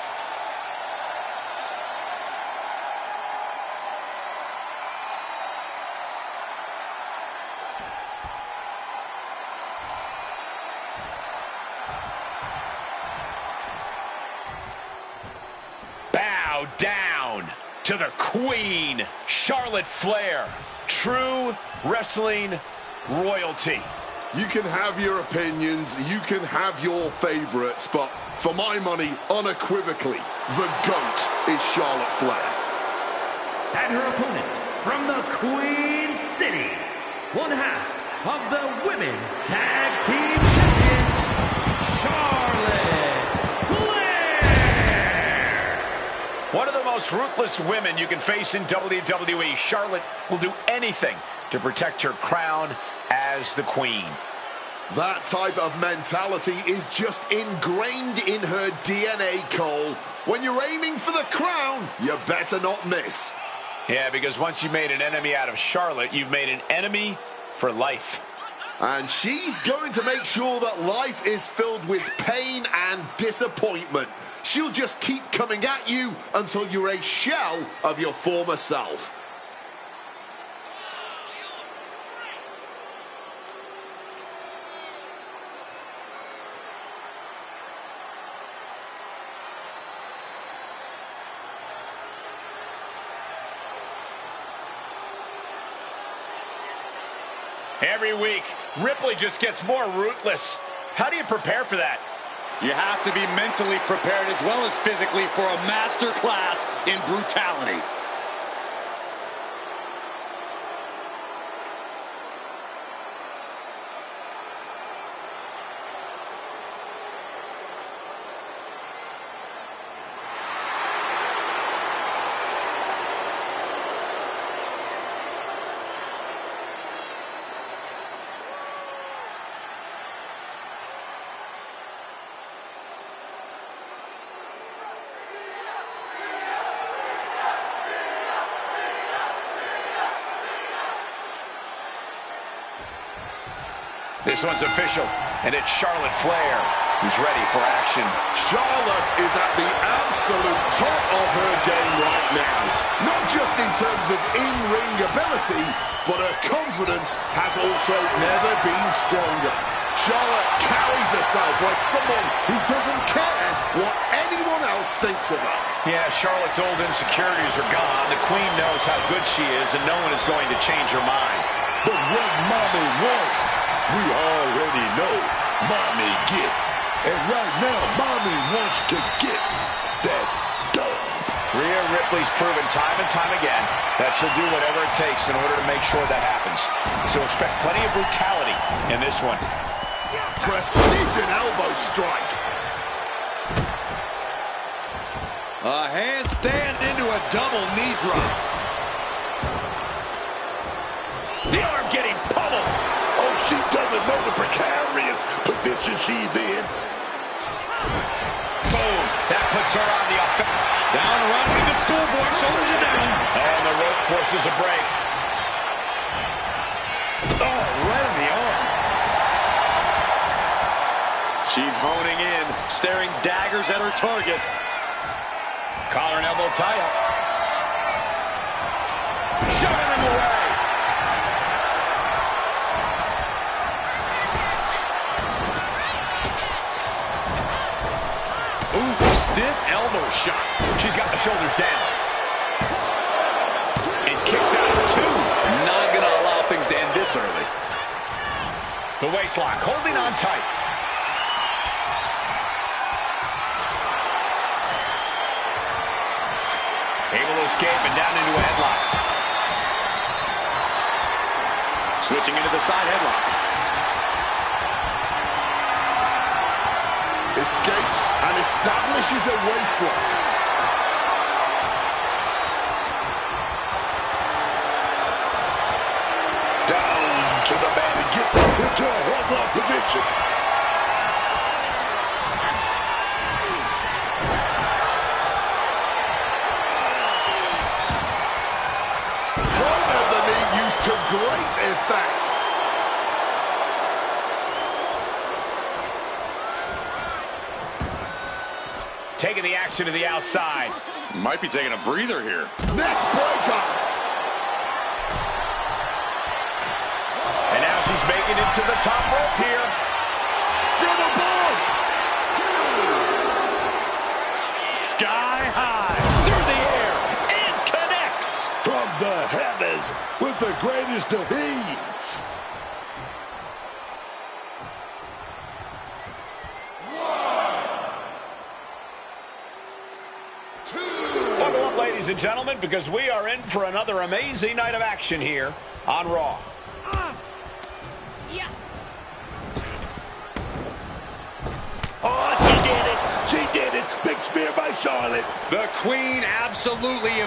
Bow down to the Queen, Charlotte Flair, true wrestling royalty. You can have your opinions, you can have your favorites, but for my money, unequivocally, the GOAT is Charlotte Flair. And her opponent from the Queen City, one half of the Women's Tag Team Champions, Charlotte Flair. One of the most ruthless women you can face in WWE, Charlotte will do anything to protect her crown as the queen. That type of mentality is just ingrained in her DNA, Cole. When you're aiming for the crown, you better not miss. Yeah, because once you made an enemy out of Charlotte, you've made an enemy for life. And she's going to make sure that life is filled with pain and disappointment. She'll just keep coming at you until you're a shell of your former self. Every week, Ripley just gets more ruthless. How do you prepare for that? You have to be mentally prepared as well as physically for a master class in brutality. This one's official, and it's Charlotte Flair who's ready for action. Charlotte is at the absolute top of her game right now. Not just in terms of in-ring ability, but her confidence has also never been stronger. Charlotte carries herself like someone who doesn't care what anyone else thinks of her. Yeah, Charlotte's old insecurities are gone. The queen knows how good she is, and no one is going to change her mind. But what mommy wants, we already know mommy gets. And right now, mommy wants to get that dub. Rhea Ripley's proven time and time again that she'll do whatever it takes in order to make sure that happens. So expect plenty of brutality in this one. Precision elbow strike. A handstand into a double knee drop. The arm getting pummeled. Oh, she doesn't know the precarious position she's in. Boom. That puts her on the offense. Down around with the schoolboy, shoulders are down. And the rope forces a break. Oh, right in the arm. She's honing in, staring daggers at her target. Collar and elbow tie-up. Shoving him away. Ooh, stiff elbow shot. She's got the shoulders down. And kicks out at 2. Not going to allow things to end this early. The waistlock holding on tight. Able to escape and down into a headlock. Switching into the side headlock. Escapes and establishes a waistlock. Down to the man and gets into a headlock position. Front of the knee used to great effect. Taking the action to the outside. Might be taking a breather here. Neck breaker. And now she's making it to the top rope here. From above. Sky high, through the air, and connects. From the heavens with the greatest of ease. Buckle up, ladies and gentlemen, because we are in for another amazing night of action here on Raw. spear by Charlotte. The Queen absolutely.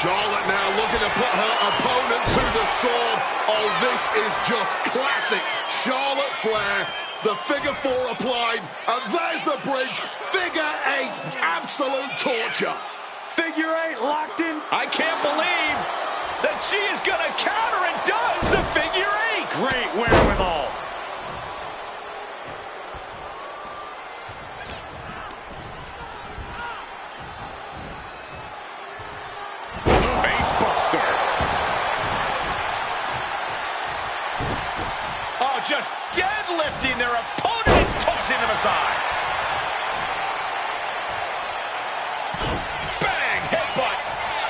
Charlotte now looking to put her opponent to the sword. Oh, this is just classic Charlotte Flair. The figure 4 applied, and there's the bridge. Figure 8, absolute torture. Figure 8 locked in. I can't believe that she is going to counter and does the figure 8. Great wherewithal. Facebuster. Oh, just deadlifting their opponent and tossing them aside. Bang! Headbutt.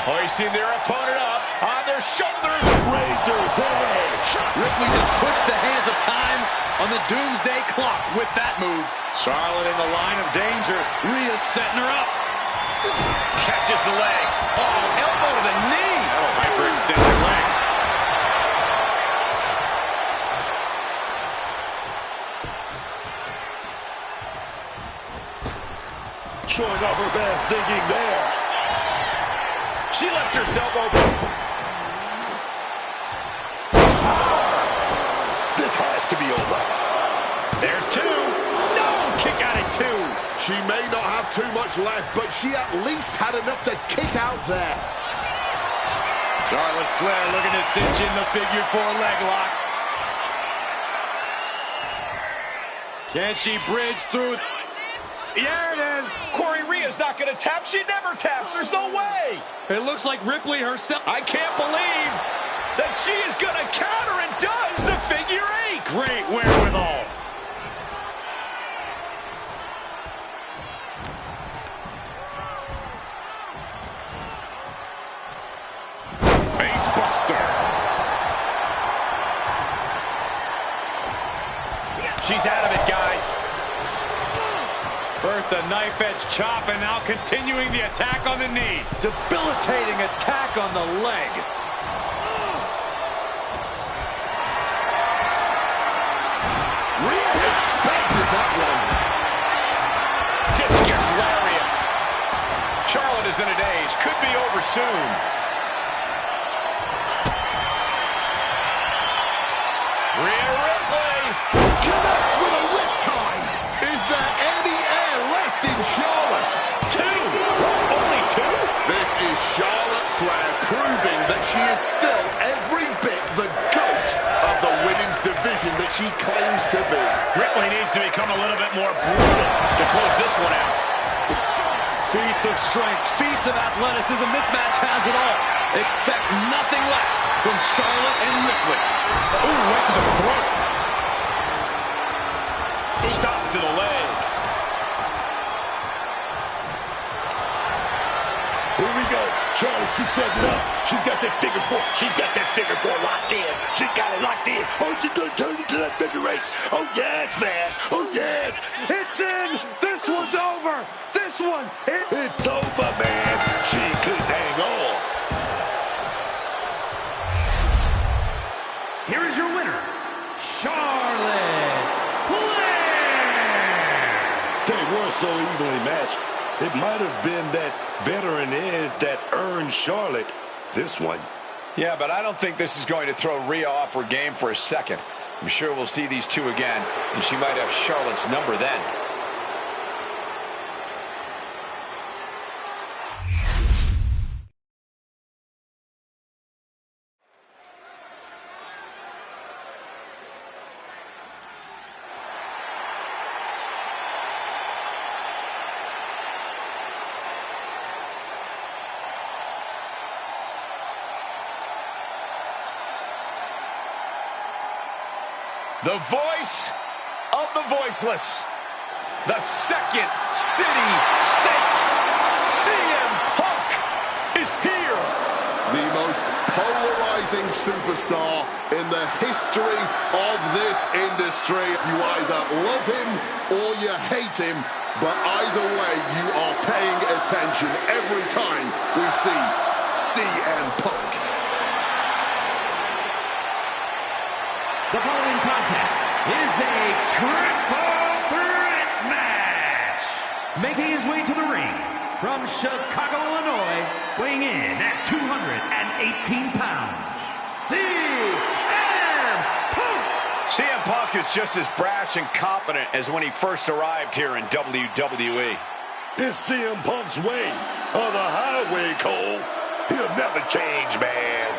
Hoisting their opponent up on their shoulders. Razor's edge. Ripley just pushed the hands of time on the doomsday clock with that move. Charlotte in the line of danger. Rhea's setting her up. Catches the leg. Oh, elbow to the knee. Oh, hyperextended leg. Showing off her best thinking there. She left herself open. This has to be over. There's 2. No! Kick out at 2. She may not have too much left, but she at least had enough to kick out there. Charlotte Flair looking to cinch in the figure 4 leg lock. Can she bridge through? There it is. Corey Rhea's not going to tap. She never taps. There's no way. It looks like Ripley herself. I can't believe that she is going to counter and does the figure 8. Great wherewithal. Facebuster. She's out of it, guys. First a knife edge chop, and now continuing the attack on the knee. Debilitating attack on the leg. Rhea expected that one. Discus lariat. Charlotte is in a daze. Could be over soon. Rhea Ripley. Connects with a riptide. Is there any air left in Charlotte? 2. Only 2? This is Charlotte Flair proving that she is still every bit the GOAT of the women's division that she claims to be. Ripley needs to become a little bit more brutal to close this one out. Feats of strength, feats of athleticism. This match has it all. Expect nothing less from Charlotte and Ripley. Ooh, right to the throat. Stop to the leg. Here we go. Charlotte, she's setting up. She's got that figure 4. She's got that figure 4 locked in. She's got it locked in. Oh, she's going to turn into that figure 8. Oh, yes, man. Oh, yes. It's in. This one's over. This one. It's over, man. She couldn't hang on. Here is your winner, Charlotte Flair. They were so evenly matched. It might have been that veteran edge that earned Charlotte this one. Yeah, but I don't think this is going to throw Rhea off her game for a second. I'm sure we'll see these 2 again, and she might have Charlotte's number then. The voice of the voiceless. The second city saint. CM Punk is here. The most polarizing superstar in the history of this industry. You either love him or you hate him, but either way, you are paying attention every time we see CM Punk. The following contest is a triple threat match. Making his way to the ring, from Chicago, Illinois, weighing in at 218 pounds, CM Punk! CM Punk is just as brash and confident as when he first arrived here in WWE. It's CM Punk's way or the highway, Cole. He'll never change, man.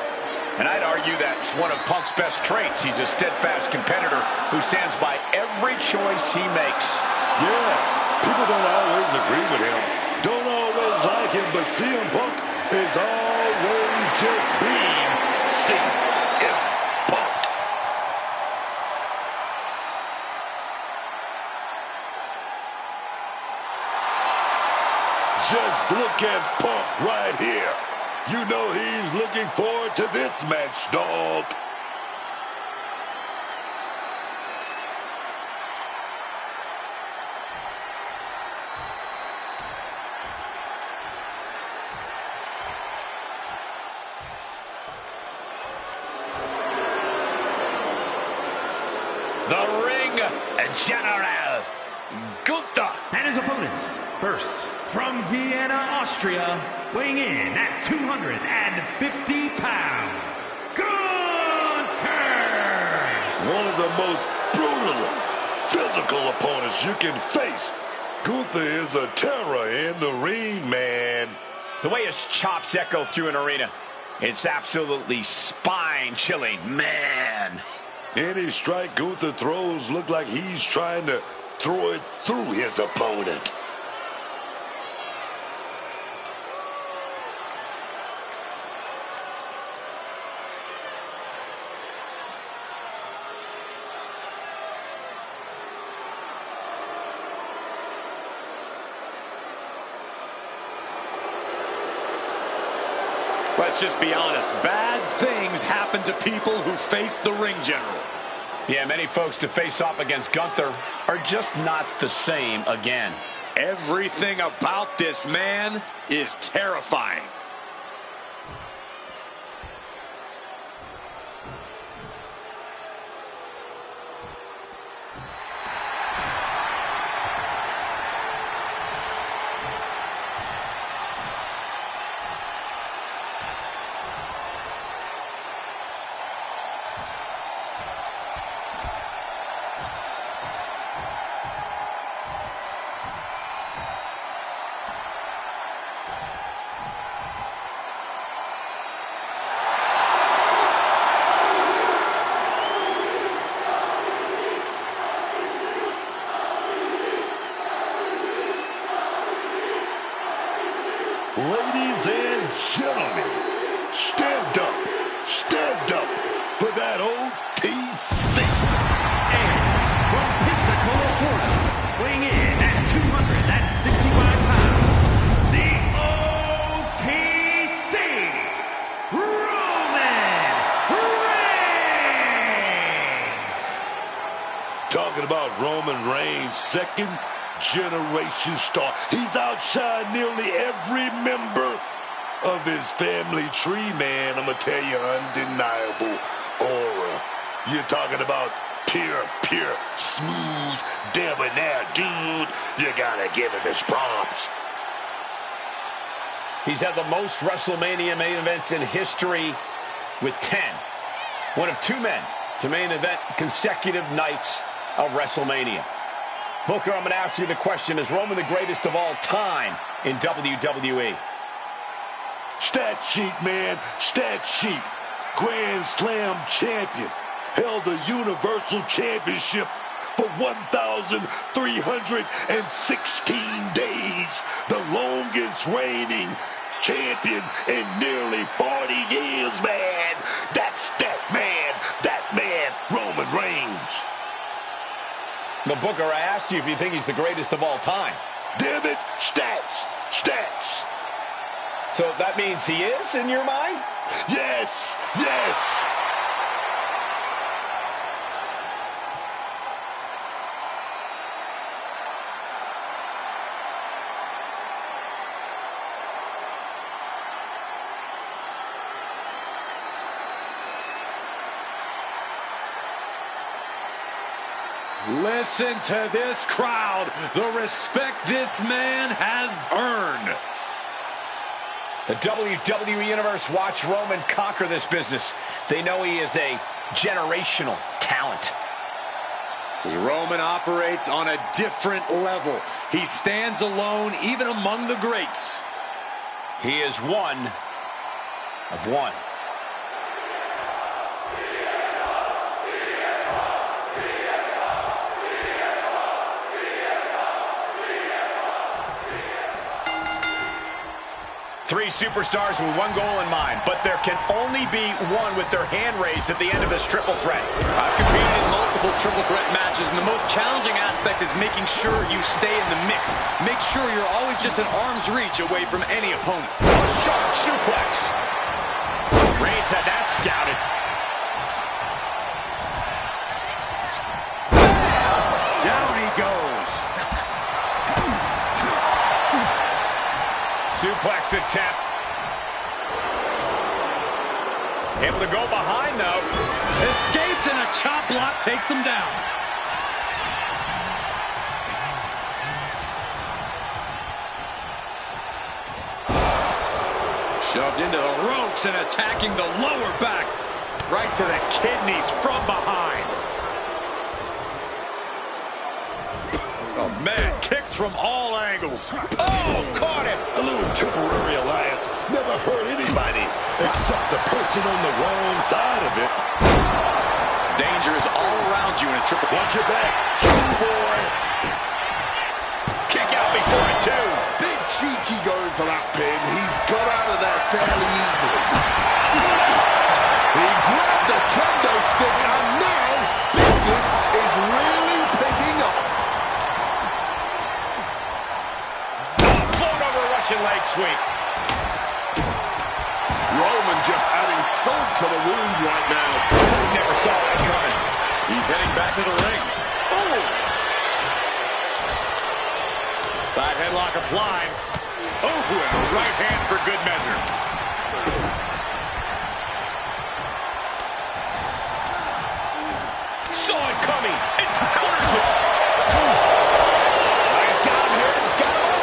And I'd argue that's one of Punk's best traits. He's a steadfast competitor who stands by every choice he makes. Yeah, people don't always agree with him, don't always like him, but CM Punk is always just being CM Punk. Just look at Punk right here. You know he's looking forward to this match, dog. The Ring General, Gunther. And his opponents, first, from Vienna, Austria, weighing in at 250 pounds, Gunther! One of the most brutally physical opponents you can face. Gunther is a terror in the ring, man. The way his chops echo through an arena, it's absolutely spine-chilling, man. Any strike Gunther throws look like he's trying to throw it through his opponent. Let's just be honest. Bad things happen to people who face the ring general. Yeah, many folks to face off against Gunther are just not the same again. Everything about this man is terrifying. Ladies and gentlemen, stand up for that OTC. And from Pensacola, Florida, weighing in at 265 pounds, the OTC, Roman Reigns! Talking about Roman Reigns, second generation star. He's outshined nearly every member of his family tree, man. I'm gonna tell you, undeniable aura. You're talking about pure, smooth, debonair dude. You gotta give him his props. He's had the most WrestleMania main events in history with 10. One of two men to main event consecutive nights of WrestleMania. Booker, I'm going to ask you the question, is Roman the greatest of all time in WWE? Stat sheet, man. Stat sheet. Grand Slam champion. Held the Universal Championship for 1,316 days. The longest reigning champion in nearly 40 years, man. That's that man, Roman Reigns. The Booker, I asked you if you think he's the greatest of all time. Damn it, stats. So that means he is, in your mind? Yes. Listen to this crowd. The respect this man has earned. The WWE Universe watch Roman conquer this business. They know he is a generational talent. Roman operates on a different level. He stands alone even among the greats. He is one of one. Three superstars with one goal in mind, but there can only be one with their hand raised at the end of this triple threat. I've competed in multiple triple threat matches, and the most challenging aspect is making sure you stay in the mix. Make sure you're always just an arm's reach away from any opponent. A sharp suplex. Reigns had that scouted. Down he goes. Suplex attempt. Able to go behind, though. Escapes, and a chop block takes him down. Shoved into the ropes and attacking the lower back. Right to the kidneys from behind. Oh, man, kicks from all angles. Oh, caught him. A little temporary alliance never hurt anybody except the person on the wrong side of it. Danger is all around you in a triple. Watch your back, schoolboy. Kick out before it, too. Bit cheeky going for that pin. He's got out of there fairly easily. He grabbed the kendo stick, and now business is really picking up. Leg sweep. Roman just adding salt to the wound right now. Never saw that coming. He's heading back to the ring. Oh! Side headlock applied. Oh, and a right hand for good measure. Saw it coming. It's counters it. He's got him here. He's got him.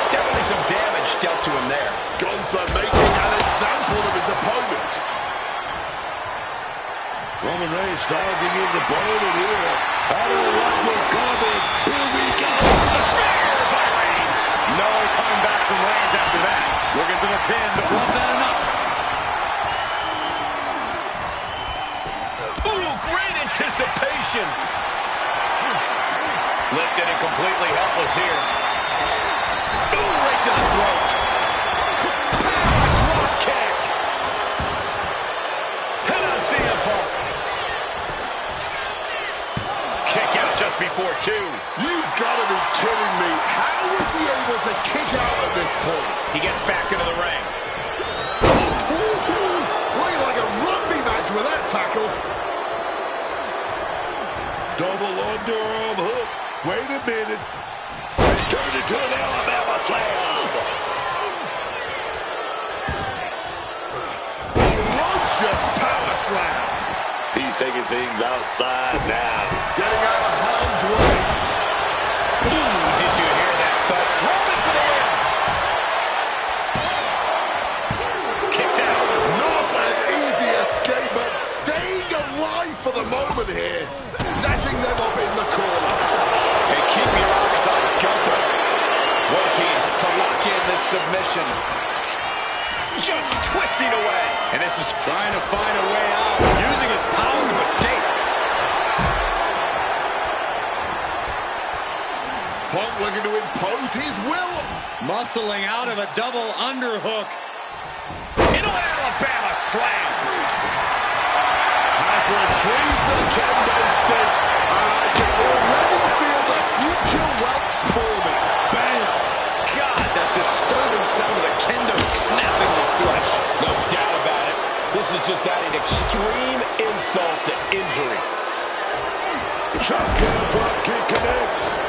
Definitely some damage dealt to him there. Gunther making an example of his opponent. Roman Reigns targeting his opponent here. I don't like what's coming. Here we go. A spear by Reigns. No coming back from Reigns after that. Looking for the pin, but was that enough? Ooh, great anticipation. Lifted and completely helpless here. Ooh, right to the throat. Drop kick. Hit on CM Punk. Kick out just before two. You've got to be kidding me. How was he able to kick out at this point? He gets back into the ring. Looking like a rugby match with that tackle. Double underarm hook. Wait a minute. Turned into an Alabama slam. Ferocious power slam. He's taking things outside now. Getting out of harm's way. Ooh, did you hear that thud? Roman for the win. Kicks out. Not an easy escape, but staying alive for the moment here. Setting them up in the corner. Hey, keep your eyes on Gunther. Working to lock in this submission. Just twisting away. And this is trying to find a way out. Using his power to escape. Punk looking to impose his will. Muscling out of a double underhook. Into an Alabama slam. Has retrieved the kendo stick. And I can already feel the future welts forming. Bam! God, that disturbing sound of the kendo snapping the flesh. No doubt about it. This is just adding extreme insult to injury. Shotgun drop kick connects.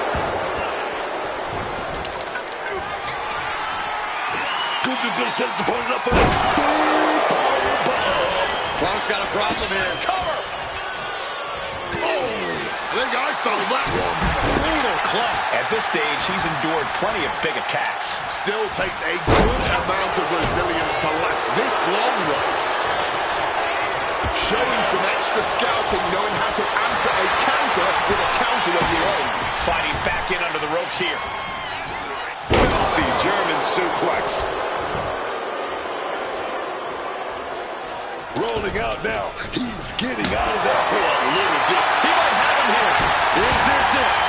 Gunther's going to set his opponent up for the Punk's got a problem here. Cover. Oh! think I found that one. Brutal club. At this stage, he's endured plenty of big attacks. Still takes a good amount of resilience to last this long, though. Showing some extra scouting, knowing how to answer a counter with a counter of your own. Sliding back in under the ropes here. The German suplex. Rolling out now. He's getting out of that for a little bit. He might have him here. Is this it?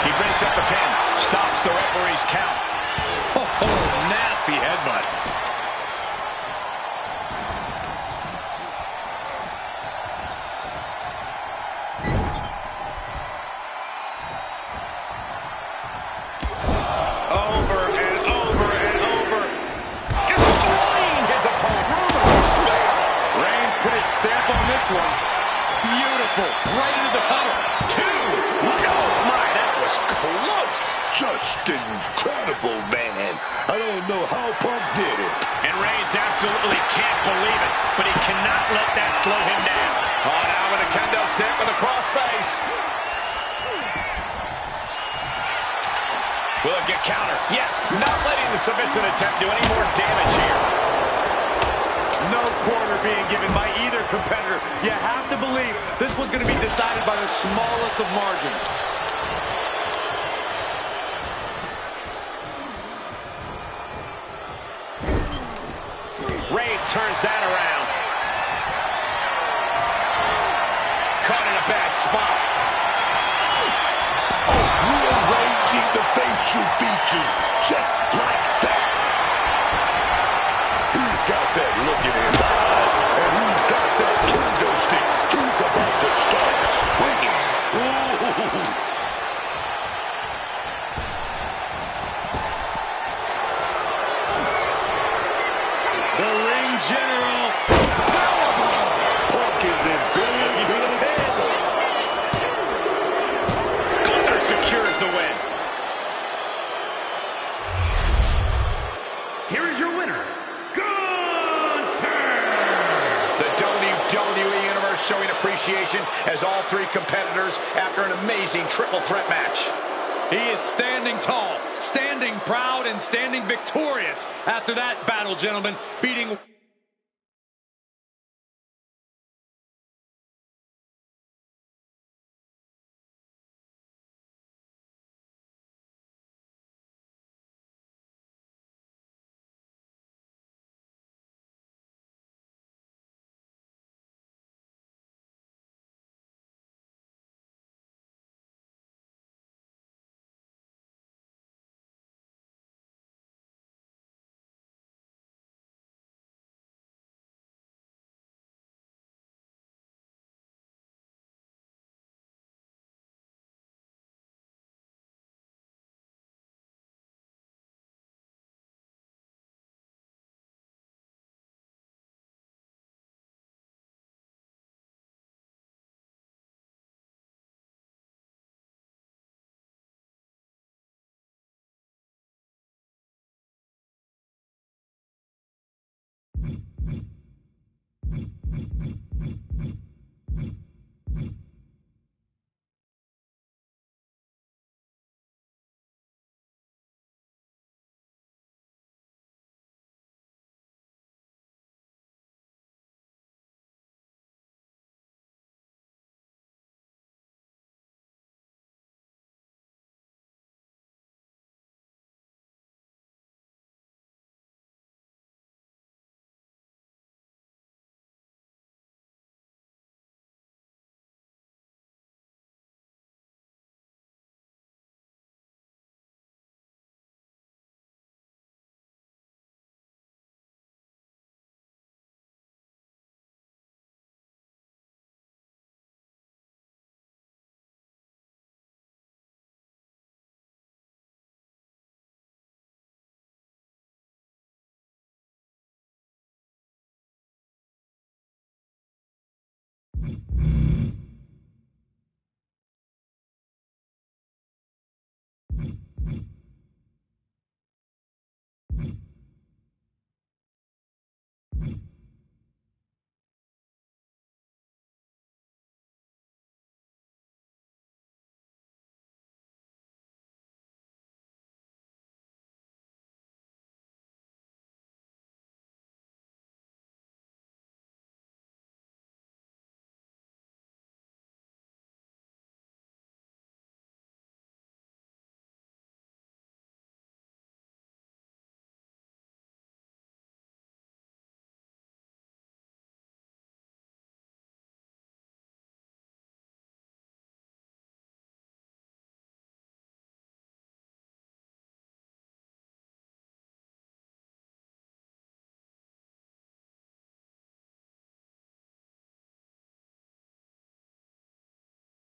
He breaks up the pin. Stops the referee's count. Oh, nasty headbutt. Stamp on this one. Beautiful. Right into the cover. 2. Oh, my, that was close. Just incredible, man. I don't know how Punk did it. And Reigns absolutely can't believe it, but he cannot let that slow him down. Oh, now with a kendo stick with a cross face. Will it get counter? Yes, not letting the submission attempt do any more damage here. No quarter being given by either competitor. You have to believe this was going to be decided by the smallest of margins. Reigns turns that around. Caught in a bad spot. Rearranging the facial features just like that. He's got that look in his eyes, and he's got that kendo stick. He's about to start swinging. Ooh. The ring general. Powerbomb. Punk is in big trouble. Gunther secures the win. Here is your winner, The WWE Universe showing appreciation as all 3 competitors after an amazing triple threat match. He is standing tall, standing proud, and standing victorious after that battle, gentlemen, beating